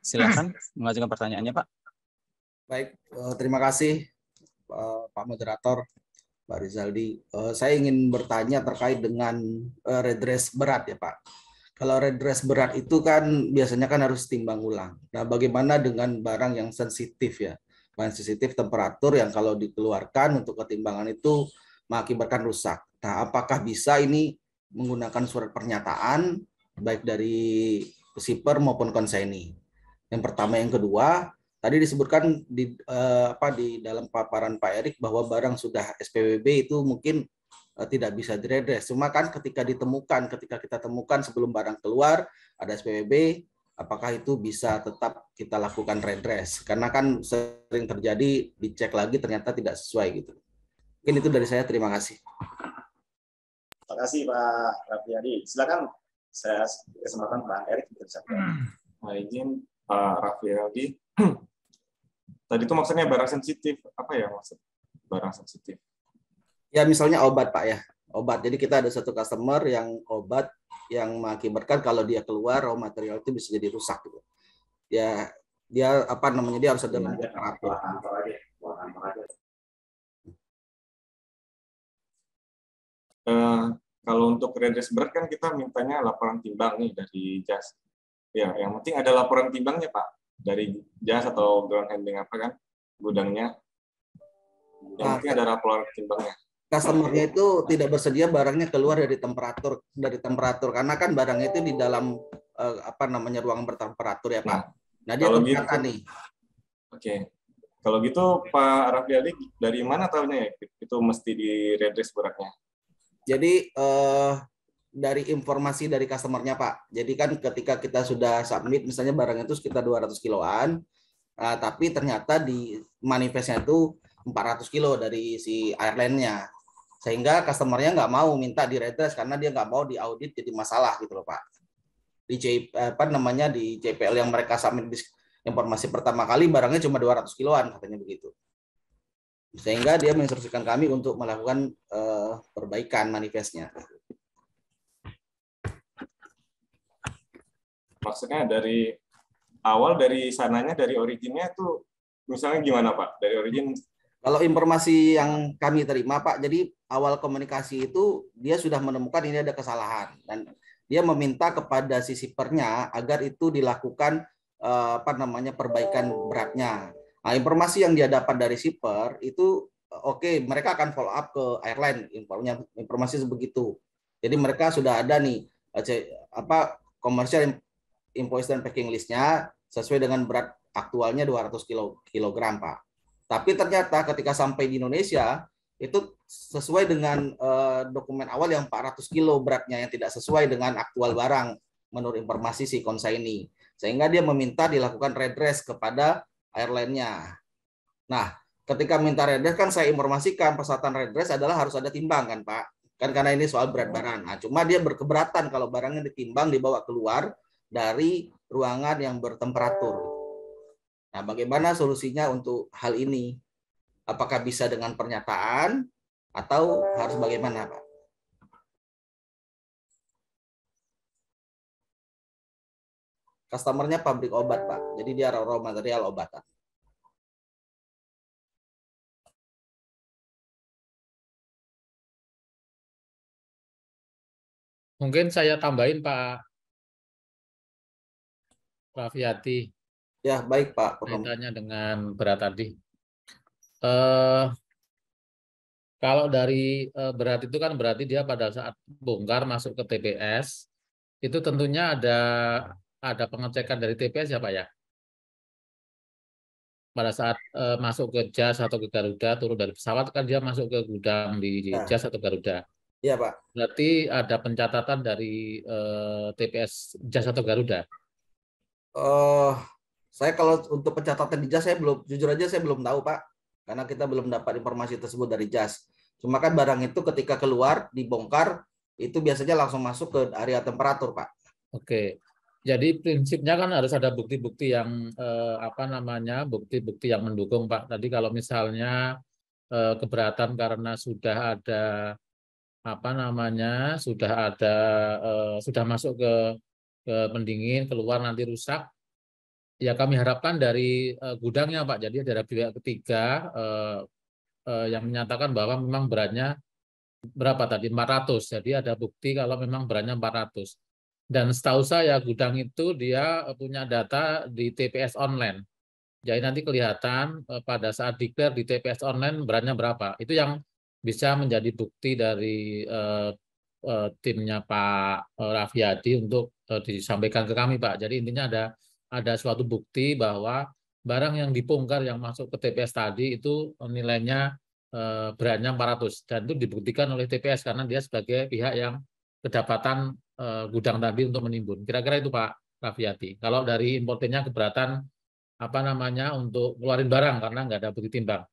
S4: Silakan mengajukan pertanyaannya, Pak.
S10: Baik, terima kasih Pak Moderator, Pak Rizaldi. Saya ingin bertanya terkait dengan redress berat ya Pak. Kalau redress berat itu kan biasanya kan harus timbang ulang. Nah, bagaimana dengan barang yang sensitif ya? Barang sensitif temperatur yang kalau dikeluarkan untuk ketimbangan itu mengakibatkan rusak. Nah, apakah bisa ini menggunakan surat pernyataan baik dari shipper maupun konsignee? Yang pertama, yang kedua, tadi disebutkan di dalam paparan Pak Erik bahwa barang sudah SPWB itu mungkin tidak bisa diredress. Cuma kan ketika kita temukan sebelum barang keluar ada SPWB, apakah itu bisa tetap kita lakukan redress? Karena kan sering terjadi dicek lagi ternyata tidak sesuai gitu. Mungkin itu dari saya. Terima kasih.
S6: Terima kasih Pak Rafiadi. Silakan saya kesempatan Pak Erik.
S7: Izin Pak Rafiadi. Tadi itu maksudnya barang sensitif. Apa ya maksud barang sensitif?
S10: Ya misalnya obat Pak ya. Obat. Jadi kita ada satu customer yang obat yang mengakibatkan kalau dia keluar raw material itu bisa jadi rusak gitu. Ya dia dia harus ada temperatur.
S7: Kalau untuk redress berat kan kita mintanya laporan timbang nih dari JAS. Ya, yang penting ada laporan timbangnya Pak dari JAS atau ground handling apa kan gudangnya. Yang penting ada laporan timbangnya.
S10: Customer-nya itu tidak bersedia barangnya keluar dari temperatur karena kan barangnya itu di dalam ruangan bertemperatur ya Pak. Nah dia keberatan nih.
S7: Oke. Kalau gitu Pak Rafli dari mana tahunya ya itu mesti di redress beratnya?
S10: Jadi dari informasi dari customer-nya Pak. Jadi kan ketika kita sudah submit misalnya barangnya itu sekitar 200 kiloan, tapi ternyata di manifestnya itu 400 kilo dari si airline-nya. Sehingga customer-nya nggak mau minta di redress karena dia nggak mau diaudit jadi masalah gitu loh Pak. Di di JPL yang mereka submit informasi pertama kali barangnya cuma 200 kiloan katanya begitu. Sehingga dia menginstruksikan kami untuk melakukan perbaikan manifestnya.
S7: Maksudnya dari awal dari sananya dari originnya itu misalnya gimana Pak? Dari origin?
S10: Kalau informasi yang kami terima Pak, jadi awal komunikasi itu dia sudah menemukan ini ada kesalahan dan dia meminta kepada si shippernya agar itu dilakukan perbaikan beratnya. Nah, informasi yang dia dapat dari shipper itu oke, mereka akan follow up ke airline informasi sebegitu. Jadi mereka sudah ada nih commercial invoice dan packing listnya sesuai dengan berat aktualnya 200 kilogram Pak. Tapi ternyata ketika sampai di Indonesia itu sesuai dengan dokumen awal yang 400 kilo beratnya yang tidak sesuai dengan aktual barang menurut informasi si konsignee. Sehingga dia meminta dilakukan redress kepada airline-nya. Nah, ketika minta redress kan saya informasikan persyaratan redress adalah harus ada timbang kan Pak. Kan karena ini soal berat barang. Nah, cuma dia berkeberatan kalau barangnya ditimbang dibawa keluar dari ruangan yang bertemperatur. Nah, bagaimana solusinya untuk hal ini? Apakah bisa dengan pernyataan atau harus bagaimana, Pak? Customer-nya pabrik obat, Pak. Jadi dia raw material obatan.
S11: Mungkin saya tambahin Pak Rafiati.
S10: Ya, baik Pak.
S11: Kaitannya dengan berat tadi. Kalau dari berat itu kan berarti dia pada saat bongkar masuk ke TPS, itu tentunya ada pengecekan dari TPS ya Pak ya? Pada saat masuk ke JAS atau ke Garuda, turun dari pesawat kan dia masuk ke gudang di JAS atau Garuda.
S10: Iya Pak.
S11: Berarti ada pencatatan dari TPS JAS atau Garuda?
S10: Saya kalau untuk pencatatan di JAS saya belum, jujur aja saya belum tahu Pak, karena kita belum dapat informasi tersebut dari JAS. Cuma kan barang itu ketika keluar dibongkar itu biasanya langsung masuk ke area temperatur Pak.
S11: Oke. Jadi prinsipnya kan harus ada bukti-bukti yang bukti-bukti yang mendukung Pak. Tadi kalau misalnya keberatan karena sudah ada sudah masuk ke pendingin, keluar nanti rusak. Ya kami harapkan dari gudangnya Pak. Jadi ada pihak ketiga yang menyatakan bahwa memang beratnya berapa tadi 400. Jadi ada bukti kalau memang beratnya 400. Dan setahu saya gudang itu dia punya data di TPS online. Jadi nanti kelihatan pada saat declare di TPS online beratnya berapa. Itu yang bisa menjadi bukti dari timnya Pak Raffiadi untuk disampaikan ke kami Pak. Jadi intinya ada suatu bukti bahwa barang yang dibongkar yang masuk ke TPS tadi itu nilainya beratnya 400 dan itu dibuktikan oleh TPS karena dia sebagai pihak yang kedapatan gudang tadi untuk menimbun. Kira-kira itu Pak Raffiadi. Kalau dari importernya keberatan untuk keluarin barang karena nggak ada bukti timbang.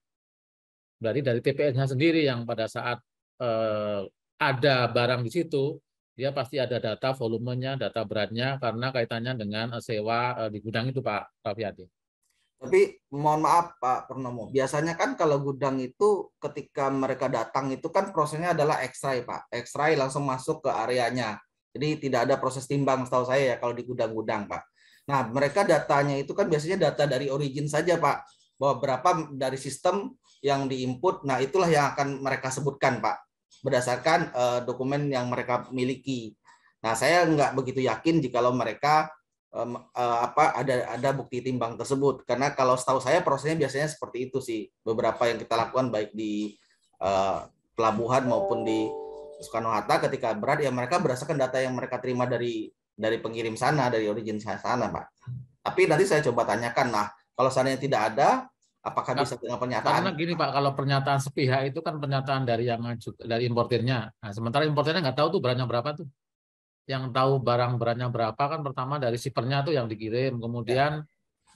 S11: Berarti dari TPS-nya sendiri yang pada saat ada barang di situ, dia pasti ada data volumenya, data beratnya karena kaitannya dengan sewa di gudang itu Pak Raffiadi.
S10: Tapi mohon maaf Pak Purnomo, biasanya kan kalau gudang itu ketika mereka datang itu kan prosesnya adalah X-ray Pak. X-ray langsung masuk ke areanya. Jadi tidak ada proses timbang setahu saya ya kalau di gudang-gudang Pak. Nah mereka datanya itu kan biasanya data dari origin saja Pak. Bahwa berapa dari sistem yang diinput, nah itulah yang akan mereka sebutkan Pak. Berdasarkan dokumen yang mereka miliki. Nah saya nggak begitu yakin jikalau mereka ada bukti timbang tersebut karena kalau setahu saya prosesnya biasanya seperti itu sih beberapa yang kita lakukan baik di pelabuhan maupun di Soekarno-Hatta ketika berat ya mereka berdasarkan data yang mereka terima dari pengirim sana dari origin sana Pak. Tapi nanti saya coba tanyakan nah kalau seandainya tidak ada apakah bisa dengan pernyataan?
S11: Karena gini Pak, kalau pernyataan sepihak itu kan pernyataan dari yang ngaju dari importirnya. Nah, sementara importirnya nggak tahu tuh beratnya berapa tuh. Yang tahu barang beratnya berapa kan pertama dari shippernya tuh yang dikirim, kemudian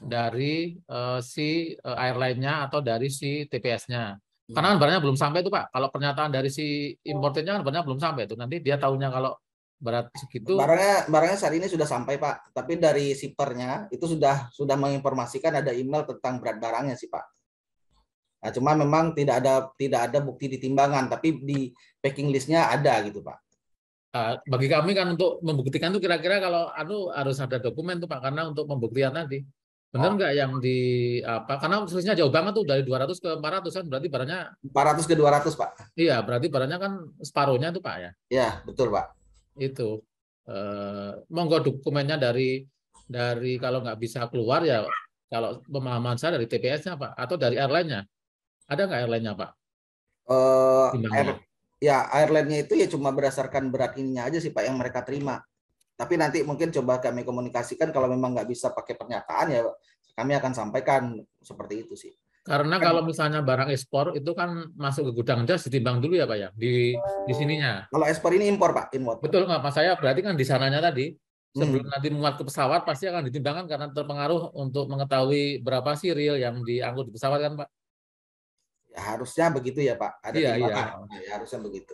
S11: dari si airline-nya atau dari si TPS-nya. Karena kan barangnya belum sampai tuh Pak. Kalau pernyataan dari si importernya kan barangnya belum sampai tuh. Nanti dia tahunya kalau berat segitu.
S10: Barangnya saat ini sudah sampai Pak. Tapi dari shippernya itu sudah menginformasikan ada email tentang berat barangnya sih Pak. Nah, cuma memang tidak ada bukti di timbangan, tapi di packing list-nya ada gitu Pak.
S11: Bagi kami kan untuk membuktikan tuh kira-kira kalau harus ada dokumen tuh Pak karena untuk pembuktian tadi. Benar nggak yang karena selisihnya jauh banget tuh dari 200 ke 400 kan berarti barangnya
S10: 400 ke 200 Pak.
S11: Iya, berarti barangnya kan separuhnya tuh Pak ya.
S10: Iya, betul Pak.
S11: Itu monggo dokumennya dari kalau nggak bisa keluar ya kalau pemahaman saya dari TPS-nya Pak atau dari airline-nya. Ada nggak airline-nya Pak?
S10: Ya airline-nya itu ya cuma berdasarkan berat ininya aja sih Pak yang mereka terima. Tapi nanti mungkin coba kami komunikasikan kalau memang nggak bisa pakai pernyataan ya kami akan sampaikan seperti itu sih.
S11: Karena kalau misalnya barang ekspor itu kan masuk ke gudang JAS ditimbang dulu ya Pak ya di sininya.
S10: Kalau ekspor ini impor Pak, impor.
S11: Betul nggak Pak saya berarti kan di sananya tadi sebelum nanti muat ke pesawat pasti akan ditimbangkan karena terpengaruh untuk mengetahui berapa sih real yang diangkut di pesawat kan Pak.
S10: Ya, harusnya begitu ya Pak. Ada timbangan. Ya, harusnya begitu.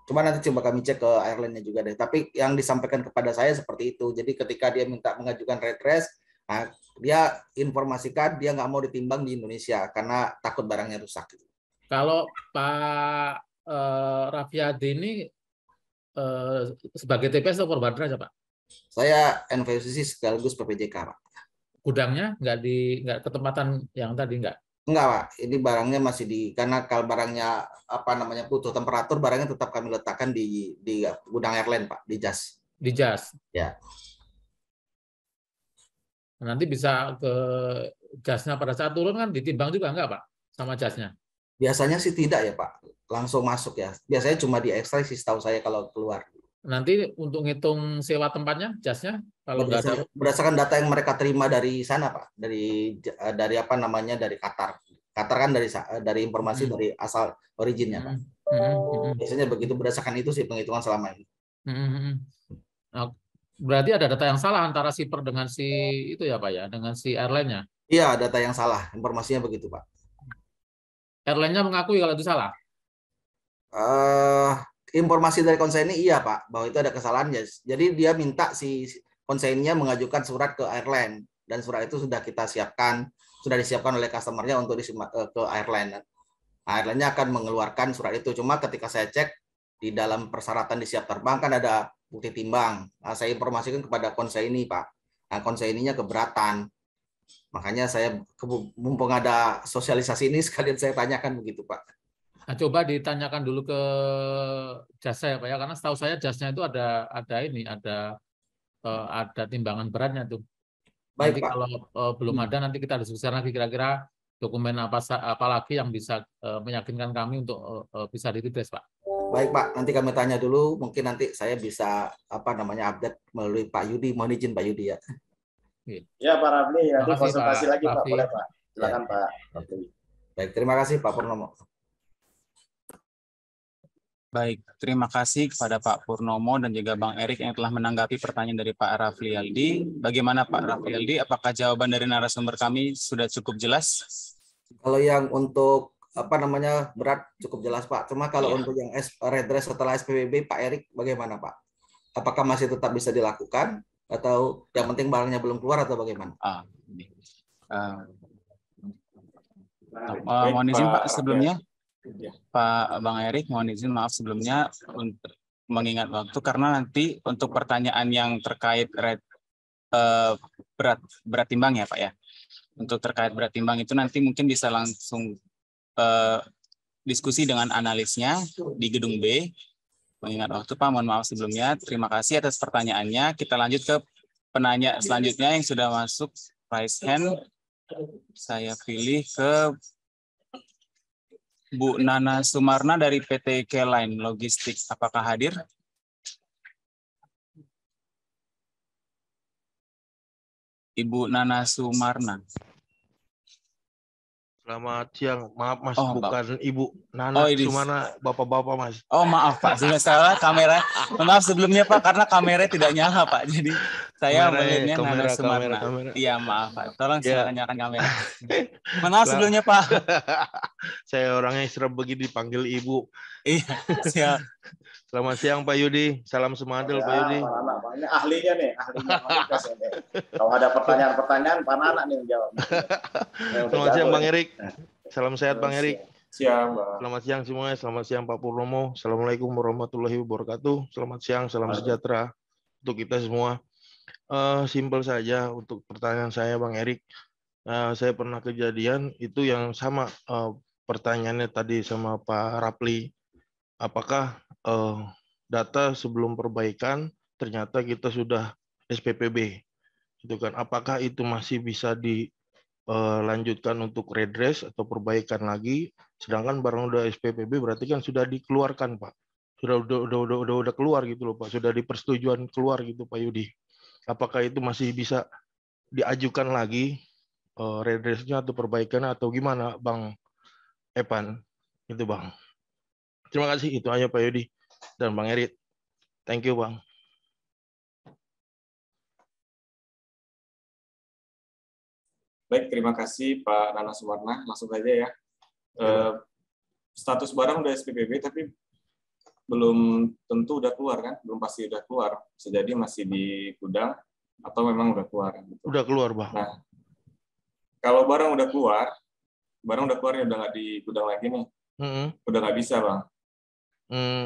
S10: Cuma nanti coba kami cek ke airline-nya juga deh. Tapi yang disampaikan kepada saya seperti itu. Jadi ketika dia minta mengajukan redress, nah, dia informasikan dia nggak mau ditimbang di Indonesia karena takut barangnya rusak.
S11: Kalau Pak Raffiadi ini sebagai TPS atau korban aja Pak?
S10: Saya NVOCC sekaligus PPJK Pak.
S11: Gudangnya nggak ketempatan yang tadi nggak?
S10: Enggak Pak, ini barangnya masih karena kalau barangnya butuh temperatur, barangnya tetap kami letakkan di gudang airline Pak, di JAS.
S11: Di JAS?
S10: Ya.
S11: Nanti bisa ke JAS-nya pada saat turun kan ditimbang juga enggak Pak sama JAS-nya?
S10: Biasanya sih tidak ya Pak, langsung masuk ya. Biasanya cuma di X-ray sih setahu saya kalau keluar.
S11: Nanti untuk ngitung sewa tempatnya, JAS-nya kalau
S10: berdasarkan data yang mereka terima dari sana Pak, dari dari Qatar. Qatar kan dari informasi dari asal originnya Pak. Biasanya begitu berdasarkan itu sih penghitungan selama ini.
S11: Berarti ada data yang salah antara shipper dengan si itu ya Pak ya, dengan si airline-nya.
S10: Iya, data yang salah. Informasinya begitu, Pak.
S11: Airline-nya mengakui kalau itu salah.
S10: eh Informasi dari konsaini iya Pak, bahwa itu ada kesalahan ya. Jadi dia minta si konsaininya mengajukan surat ke airline dan surat itu sudah kita siapkan, sudah disiapkan oleh customer-nya untuk ke airline. Nah, airline-nya akan mengeluarkan surat itu. Cuma ketika saya cek di dalam persyaratan di siap terbang kan ada bukti timbang. Nah, saya informasikan kepada konsaini Pak. Nah, konsaininya keberatan. Makanya saya mumpung ada sosialisasi ini sekalian saya tanyakan begitu Pak.
S11: Nah, coba ditanyakan dulu ke jasa ya Pak ya, karena setahu saya jasnya itu ada timbangan beratnya tuh.
S10: Baik,
S11: Nanti
S10: Pak.
S11: kalau belum ada nanti kita diskusikan lagi kira-kira dokumen apa lagi yang bisa meyakinkan kami untuk bisa diredraft Pak.
S10: Baik Pak, nanti kami tanya dulu. Mungkin nanti saya bisa update melalui Pak Yudi. Mohon izin Pak Yudi ya.
S6: Ya Pak Rafli, nanti
S11: Makasih,
S6: konsultasi
S11: Pak
S6: lagi Pak,
S11: Rafli.
S6: boleh Pak. Silakan
S10: Ya.
S6: Pak Rafli.
S10: Baik, terima kasih Pak Purnomo.
S4: Baik, terima kasih kepada Pak Purnomo dan juga Bang Erik yang telah menanggapi pertanyaan dari Pak Raflialdi. Bagaimana Pak Raflialdi? Apakah jawaban dari narasumber kami sudah cukup jelas?
S10: Kalau yang untuk berat cukup jelas Pak. Cuma kalau untuk yang redress setelah SPBB Pak Erik bagaimana Pak? Apakah masih tetap bisa dilakukan atau yang penting barangnya belum keluar atau bagaimana?
S4: Mohon izin Pak sebelumnya. Pak Bang Erik, mohon izin maaf sebelumnya untuk mengingat waktu karena nanti untuk pertanyaan yang terkait berat timbang ya Pak ya. Untuk terkait berat timbang itu nanti mungkin bisa langsung diskusi dengan analisnya di gedung B. Mengingat waktu Pak, mohon maaf sebelumnya. Terima kasih atas pertanyaannya. Kita lanjut ke penanya selanjutnya yang sudah masuk raise hand. Saya pilih ke Bu Nana Sumarna dari PT K-Line Logistik. Apakah hadir? Ibu Nana Sumarna.
S12: Selamat siang, maaf Mas,
S4: Oh,
S12: bukan Ibu Nana Sumarna, bapak-bapak Mas.
S4: Oh maaf Pak, sudah salah kamera. Maaf sebelumnya Pak, karena kamera tidak nyala Pak. Jadi saya melihatnya Nana Sumarna. Iya maaf Pak, tolong silakan nyalakan kamera. Maaf sebelumnya Pak.
S12: Saya orangnya serem begini dipanggil Ibu.
S4: Iya, siap.
S12: Selamat siang Pak Yudi, salam semadil Pak Yudi.
S6: Ini ahlinya nih, ahlinya. Kalau ada pertanyaan-pertanyaan, Pak Nana nih yang jawab.
S12: Selamat siang Bang Erik, salam sehat Bang Erik.
S6: Siang, Bang.
S12: Selamat siang semuanya, selamat siang Pak Purnomo. Assalamualaikum warahmatullahi wabarakatuh. Selamat siang, salam sejahtera untuk kita semua. Simpel saja untuk pertanyaan saya Bang Erik. Saya pernah kejadian itu yang sama pertanyaannya tadi sama Pak Rapli. Apakah data sebelum perbaikan ternyata kita sudah SPPB, itu kan? Apakah itu masih bisa dilanjutkan untuk redress atau perbaikan lagi? Sedangkan barang udah SPPB berarti kan sudah dikeluarkan Pak, sudah keluar gitu loh Pak, sudah dipersetujuan keluar gitu Pak Yudi. Apakah itu masih bisa diajukan lagi redressnya atau perbaikannya atau gimana Bang Evan? Itu Bang. Terima kasih, itu aja Pak Yudi dan Bang Erik. Thank you Bang.
S7: Baik, terima kasih Pak Nana Sumarna. Langsung saja ya. Status barang udah SPPB, tapi belum tentu udah keluar kan? Belum pasti udah keluar. Bisa jadi masih di gudang atau memang udah keluar. Gitu.
S12: Udah keluar Bang.
S7: Nah, kalau barang udah keluar ya udah nggak di gudang lagi nih. Udah nggak bisa Bang.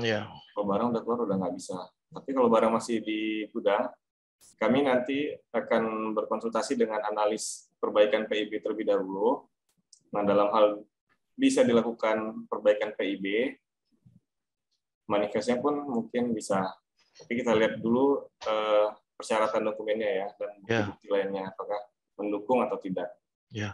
S12: Ya.
S7: Kalau barang udah keluar udah nggak bisa. Tapi kalau barang masih di gudang, kami nanti akan berkonsultasi dengan analis perbaikan PIB terlebih dahulu. Nah, dalam hal bisa dilakukan perbaikan PIB, manifestnya pun mungkin bisa. Tapi kita lihat dulu persyaratan dokumennya ya dan bukti lainnya apakah mendukung atau tidak.
S12: Ya.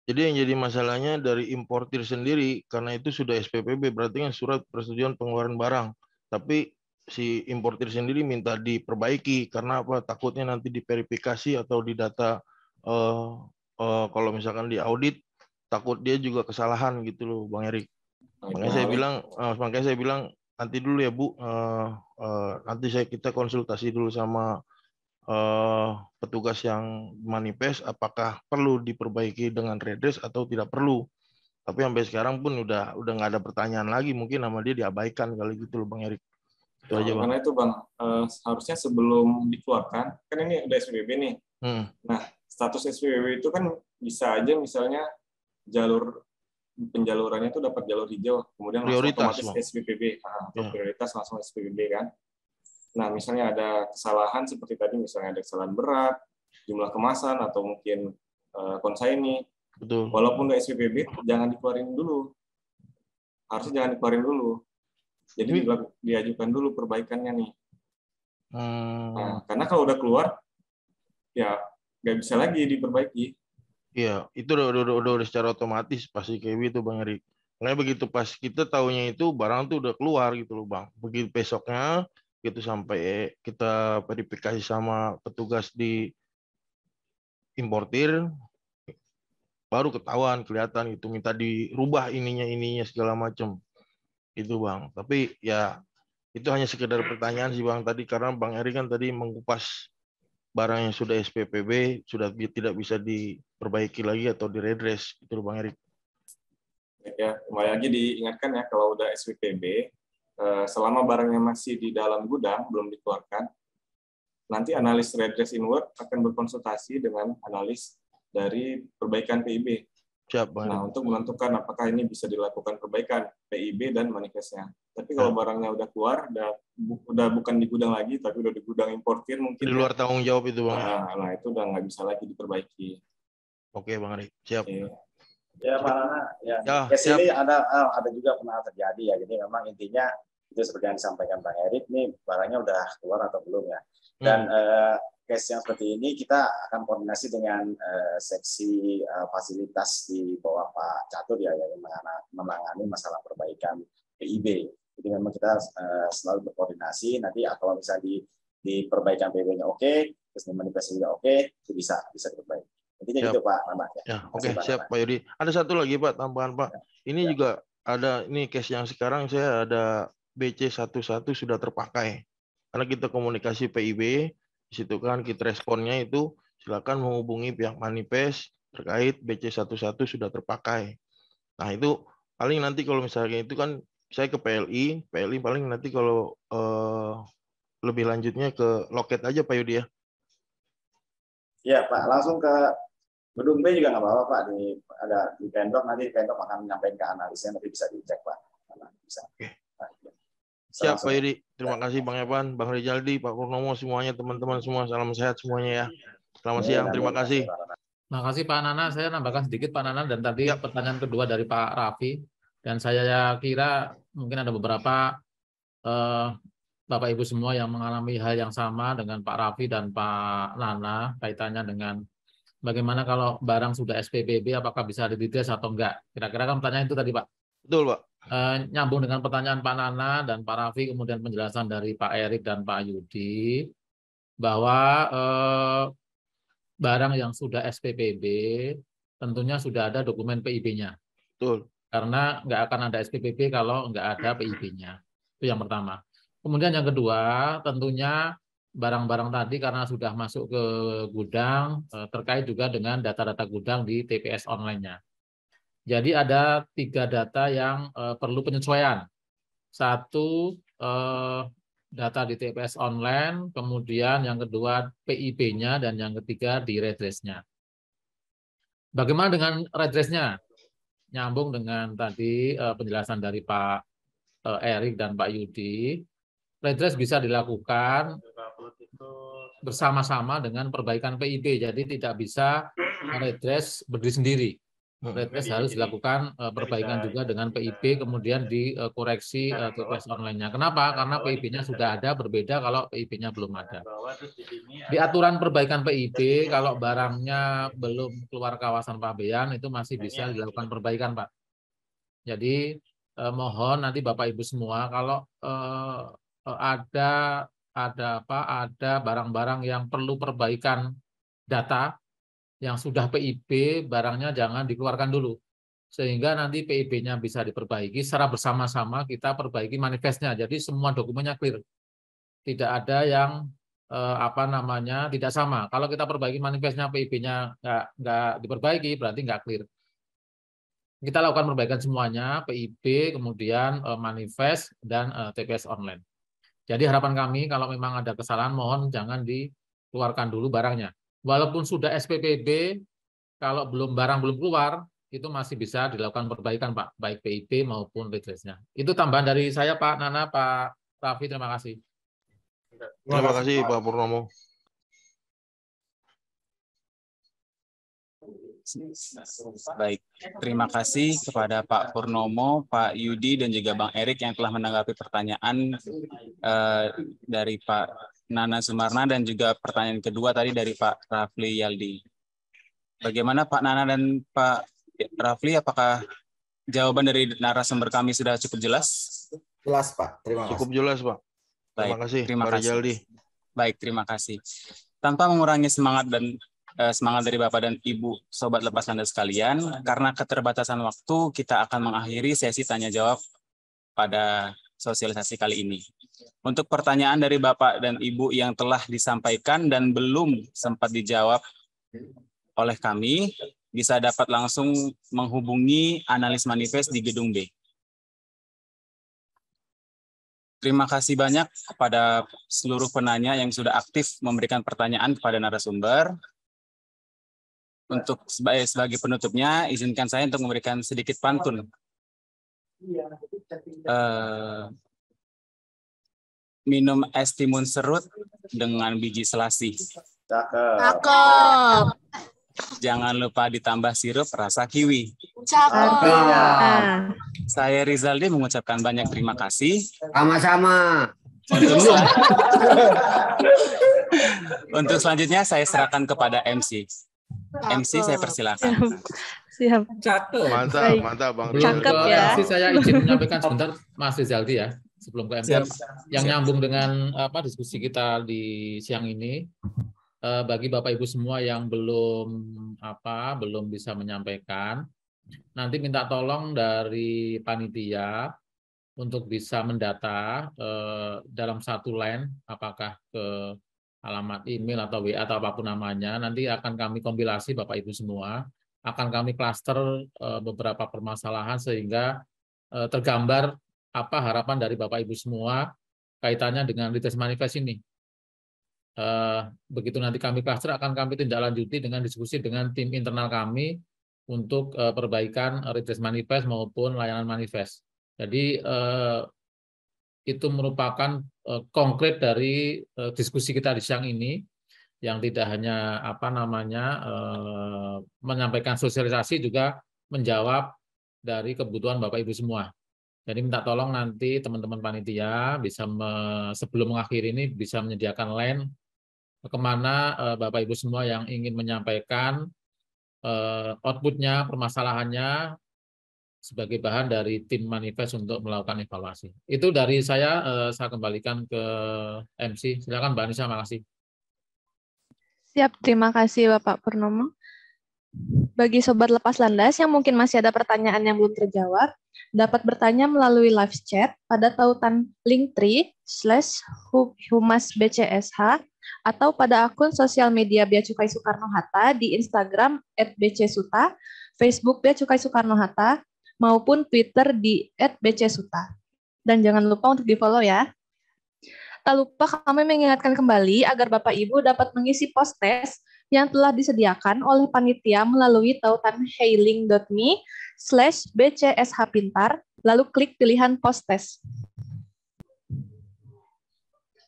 S12: Jadi yang jadi masalahnya dari importir sendiri, karena itu sudah SPPB, berarti kan surat persetujuan pengeluaran barang. Tapi si importir sendiri minta diperbaiki, karena apa? Takutnya nanti diverifikasi atau di data, kalau misalkan di audit, takut dia juga kesalahan gitu loh Bang Erik. Makanya saya bilang nanti dulu ya Bu, nanti kita konsultasi dulu sama petugas yang manifest apakah perlu diperbaiki dengan redress atau tidak perlu. Tapi sampai sekarang pun udah nggak ada pertanyaan lagi, mungkin sama dia diabaikan kali gitu loh Bang Erik. Itu aja Bang.
S7: Karena itu Bang, seharusnya sebelum dikeluarkan, kan ini udah SPBB nih. Nah, status SPBB itu kan bisa aja misalnya jalur penjalurannya itu dapat jalur hijau, kemudian langsung otomatis SPBB, atau prioritas langsung SPBB kan. Nah, misalnya ada kesalahan seperti tadi, misalnya ada kesalahan berat, jumlah kemasan, atau mungkin konsaini.
S12: Betul.
S7: Walaupun udah SPBB, jangan dikeluarin dulu. Harusnya jangan dikeluarin dulu. Jadi diajukan dulu perbaikannya nih. Nah, karena kalau udah keluar, ya nggak bisa lagi diperbaiki.
S12: Iya, itu udah secara otomatis pasti kayak gitu Bang Erik. Makanya begitu pas kita taunya itu barang tuh udah keluar gitu loh Bang. Begitu besoknya gitu sampai kita verifikasi sama petugas di importir, baru ketahuan kelihatan itu minta dirubah ininya segala macam itu Bang. Tapi ya itu hanya sekedar pertanyaan sih Bang tadi, karena Bang Erik kan tadi mengupas barang yang sudah SPPB sudah tidak bisa diperbaiki lagi atau diredress itu Bang Erik.
S7: Ya, kembali lagi diingatkan ya, kalau udah SPPB selama barangnya masih di dalam gudang belum dikeluarkan, nanti analis redress inward akan berkonsultasi dengan analis dari perbaikan PIB.
S12: Siap, Bang.
S7: Nah, untuk menentukan apakah ini bisa dilakukan perbaikan PIB dan manifestnya. Tapi kalau barangnya udah keluar, udah bukan di gudang lagi, tapi udah di gudang importir mungkin.
S12: Di luar tanggung jawab itu, Bang.
S7: Nah, itu udah nggak bisa lagi diperbaiki.
S12: Oke, Bang Ari. Siap.
S7: Oke.
S13: Ya, Pak Nana, ya. Case ini ada juga pernah terjadi ya. Jadi memang intinya itu seperti yang disampaikan Bang Erik, nih barangnya udah keluar atau belum ya. Dan case yang seperti ini kita akan koordinasi dengan seksi fasilitas di bawah Pak Catur ya, yang menangani masalah perbaikan PIB. Jadi memang kita selalu berkoordinasi. Nanti kalau misalnya di perbaikan PIB-nya oke, terus di manifest juga oke, itu bisa diperbaiki. Intinya gitu Pak Nana.
S12: Ya, oke, siap Pak Yudi. Ada satu lagi Pak tambahan Pak. Ini juga ada ini case yang sekarang saya ada BC11 sudah terpakai. Karena kita komunikasi PIB, di situ kan kita responnya itu silakan menghubungi pihak manifest terkait BC11 sudah terpakai. Nah, itu paling nanti kalau misalnya itu kan saya ke PLI paling nanti kalau lebih lanjutnya ke loket aja Pak Yudi ya.
S13: Iya Pak, langsung ke gedung B juga nggak apa-apa Pak, ada di vendor, nanti vendor akan menyampaikan ke analisnya, nanti bisa dicek Pak. Bisa.
S12: Oke. Siap Pak Yudi, terima kasih Bang Evan, Bang Rizaldi, Pak Purnomo, semuanya teman-teman semua, salam sehat semuanya ya. Selamat siang, terima kasih.
S11: Terima kasih Pak Nana, saya nambahkan sedikit Pak Nana, dan tadi pertanyaan kedua dari Pak Raffi, dan saya kira mungkin ada beberapa Bapak Ibu semua yang mengalami hal yang sama dengan Pak Raffi dan Pak Nana, kaitannya dengan bagaimana kalau barang sudah SPBB, apakah bisa diredress atau enggak? Kira-kira kan pertanyaan itu tadi Pak.
S12: Betul Pak.
S11: Nyambung dengan pertanyaan Pak Nana dan Pak Raffi, kemudian penjelasan dari Pak Erik dan Pak Yudi, bahwa barang yang sudah SPPB tentunya sudah ada dokumen PIB-nya.
S12: Betul.
S11: Karena nggak akan ada SPPB kalau nggak ada PIB-nya. Itu yang pertama. Kemudian yang kedua, tentunya barang-barang tadi karena sudah masuk ke gudang, terkait juga dengan data-data gudang di TPS online-nya. Jadi ada 3 data yang perlu penyesuaian. 1, data di TPS online, kemudian yang kedua PIB-nya, dan yang ketiga di redress-nya. Bagaimana dengan redress-nya? Nyambung dengan tadi penjelasan dari Pak Erik dan Pak Yudi. Redress bisa dilakukan bersama-sama dengan perbaikan PIB, jadi tidak bisa redress berdiri sendiri. Redress harus dilakukan perbaikan juga dengan PIB, kemudian dikoreksi TPS online-nya. Kenapa? Karena PIB-nya sudah ada, berbeda kalau PIB-nya belum ada. Di aturan perbaikan PIB, kalau barangnya belum keluar kawasan pabean, itu masih bisa dilakukan perbaikan, Pak. Jadi mohon nanti Bapak Ibu semua, kalau ada barang-barang yang perlu perbaikan data yang sudah PIB, barangnya jangan dikeluarkan dulu. sehingga nanti PIB-nya bisa diperbaiki secara bersama-sama, kita perbaiki manifestnya. Jadi semua dokumennya clear. Tidak ada yang tidak sama. Kalau kita perbaiki manifestnya, PIB-nya nggak diperbaiki, berarti nggak clear. Kita lakukan perbaikan semuanya, PIB, kemudian manifest, dan TPS online. Jadi harapan kami kalau memang ada kesalahan, mohon jangan dikeluarkan dulu barangnya. Walaupun sudah SPPB, kalau barang belum keluar, itu masih bisa dilakukan perbaikan, Pak, baik PIB maupun redressnya. Itu tambahan dari saya, Pak Nana, Pak Raffi, terima kasih.
S12: Terima kasih Pak Purnomo.
S4: Baik, terima kasih kepada Pak Purnomo, Pak Yudi, dan juga Bang Erik yang telah menanggapi pertanyaan dari Pak Nana Sumarna dan juga pertanyaan kedua tadi dari Pak Rafli Yaldi. Bagaimana Pak Nana dan Pak Rafli, apakah jawaban dari narasumber kami sudah cukup jelas?
S10: Jelas Pak, terima kasih.
S12: Cukup jelas Pak. Terima kasih Pak Rizaldi.
S4: Baik, terima kasih. Tanpa mengurangi semangat dari Bapak dan Ibu Sobat Lepas Landas sekalian, karena keterbatasan waktu, kita akan mengakhiri sesi tanya jawab pada sosialisasi kali ini. Untuk pertanyaan dari Bapak dan Ibu yang telah disampaikan dan belum sempat dijawab oleh kami, bisa dapat langsung menghubungi analis manifest di gedung B. Terima kasih banyak kepada seluruh penanya yang sudah aktif memberikan pertanyaan kepada narasumber. Untuk sebagai penutupnya, izinkan saya untuk memberikan sedikit pantun. Minum es timun serut dengan biji selasih.
S14: Cakep.
S4: Jangan lupa ditambah sirup rasa kiwi.
S14: Cakep.
S4: Saya Rizaldi mengucapkan banyak terima kasih.
S14: Sama-sama.
S4: Untuk selanjutnya saya serahkan kepada MC. MC saya persilakan.
S1: Siap.
S11: Cakep.
S12: Mantap Bang.
S1: Cakep ya.
S11: MC saya izin menyampaikan sebentar Mas Rizaldi ya, sebelum ke MC. Yang nyambung dengan diskusi kita di siang ini. Bagi Bapak Ibu semua yang belum bisa menyampaikan, nanti minta tolong dari panitia untuk bisa mendata dalam satu line, apakah ke alamat email atau WA atau apapun namanya, nanti akan kami kompilasi Bapak Ibu semua, akan kami klaster beberapa permasalahan sehingga tergambar apa harapan dari Bapak Ibu semua kaitannya dengan redress manifest ini. Begitu nanti kami klaster, akan kami tindak lanjuti dengan diskusi dengan tim internal kami untuk perbaikan redress manifest maupun layanan manifest. Jadi itu merupakan konkret dari diskusi kita di siang ini, yang tidak hanya menyampaikan sosialisasi, juga menjawab dari kebutuhan Bapak Ibu semua. Jadi minta tolong nanti teman-teman panitia bisa sebelum mengakhiri ini bisa menyediakan line kemana Bapak Ibu semua yang ingin menyampaikan outputnya, permasalahannya sebagai bahan dari tim manifest untuk melakukan evaluasi. Itu dari saya kembalikan ke MC. Silakan Mbak Anissa, makasih.
S1: Siap, terima kasih Bapak Purnomo. Bagi Sobat Lepas Landas yang mungkin masih ada pertanyaan yang belum terjawab, dapat bertanya melalui live chat pada tautan linktree/humasbcsh atau pada akun sosial media Bea Cukai Soekarno-Hatta di Instagram @bcsuta, Facebook Bea Cukai Soekarno-Hatta, maupun Twitter di @bcsuta. Dan jangan lupa untuk di-follow ya. Tak lupa kami mengingatkan kembali agar Bapak Ibu dapat mengisi post-test yang telah disediakan oleh panitia melalui tautan hailing.me/bcshpintar, lalu klik pilihan post-test.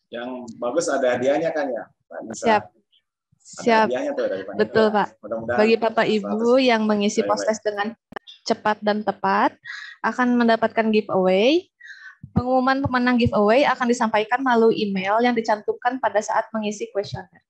S13: Yang bagus ada hadiahnya kan ya, Pak Nisa?
S1: Siap. Siap.
S13: Tuh dari panitia.
S1: Betul, Pak. Bagi Bapak Ibu
S13: 100.
S1: yang mengisi post-test dengan cepat dan tepat akan mendapatkan giveaway. Pengumuman pemenang giveaway akan disampaikan melalui email yang dicantumkan pada saat mengisi kuesioner.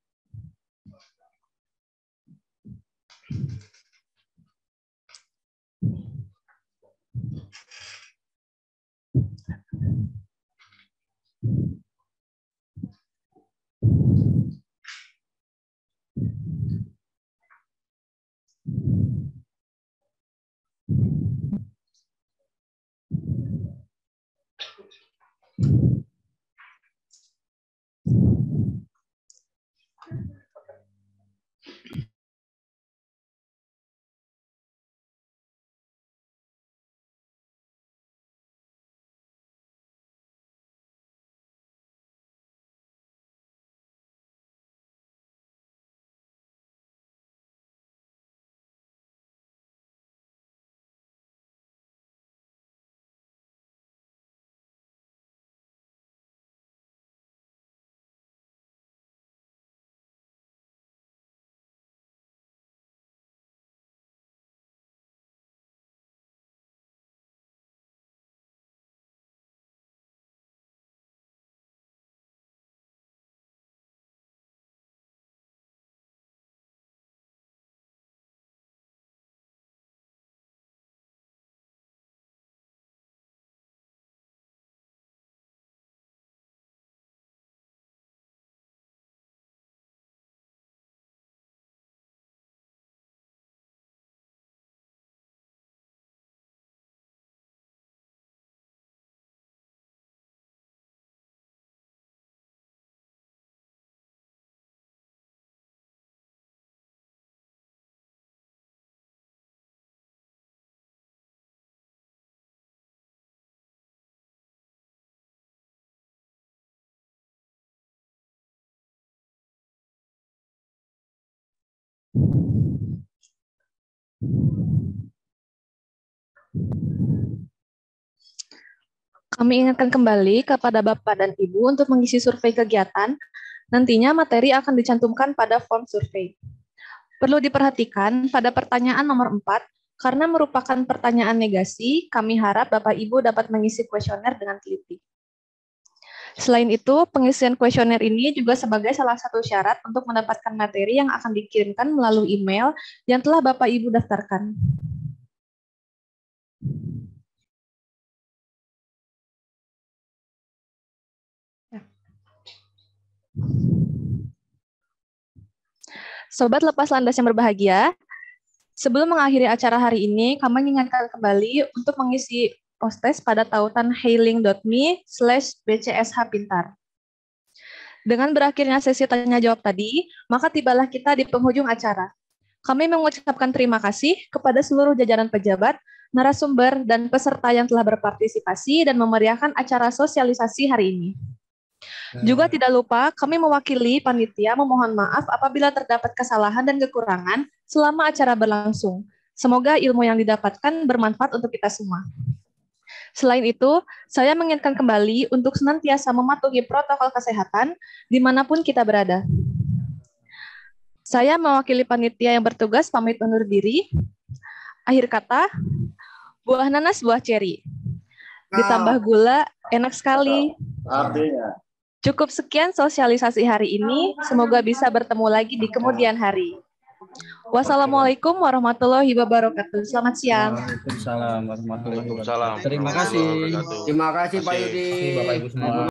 S1: Kami ingatkan kembali kepada Bapak dan Ibu untuk mengisi survei kegiatan. Nantinya materi akan dicantumkan pada form survei. Perlu diperhatikan pada pertanyaan nomor 4, karena merupakan pertanyaan negasi, kami harap Bapak Ibu dapat mengisi kuesioner dengan teliti. Selain itu, pengisian kuesioner ini juga sebagai salah satu syarat untuk mendapatkan materi yang akan dikirimkan melalui email yang telah Bapak Ibu daftarkan. Sobat Lepas Landas yang berbahagia, sebelum mengakhiri acara hari ini, kami mengingatkan kembali untuk mengisi post-test pada tautan hailing.me/bcshpintar. Dengan berakhirnya sesi tanya-jawab tadi, maka tibalah kita di penghujung acara. Kami mengucapkan terima kasih kepada seluruh jajaran pejabat, narasumber, dan peserta yang telah berpartisipasi dan memeriahkan acara sosialisasi hari ini. Juga tidak lupa kami mewakili panitia memohon maaf apabila terdapat kesalahan dan kekurangan selama acara berlangsung. Semoga ilmu yang didapatkan bermanfaat untuk kita semua. Selain itu, saya mengingatkan kembali untuk senantiasa mematuhi protokol kesehatan dimanapun kita berada. Saya mewakili panitia yang bertugas pamit undur diri. Akhir kata, buah nanas, buah ceri. Ditambah gula, enak sekali.
S13: Artinya.
S1: Cukup sekian sosialisasi hari ini. Semoga bisa bertemu lagi di kemudian hari. Wassalamualaikum warahmatullahi wabarakatuh. Selamat siang.
S8: Waalaikumsalam warahmatullahi wabarakatuh.
S12: Terima
S14: kasih. Terima kasih Pak Yudi.
S11: Bapak Ibu semua.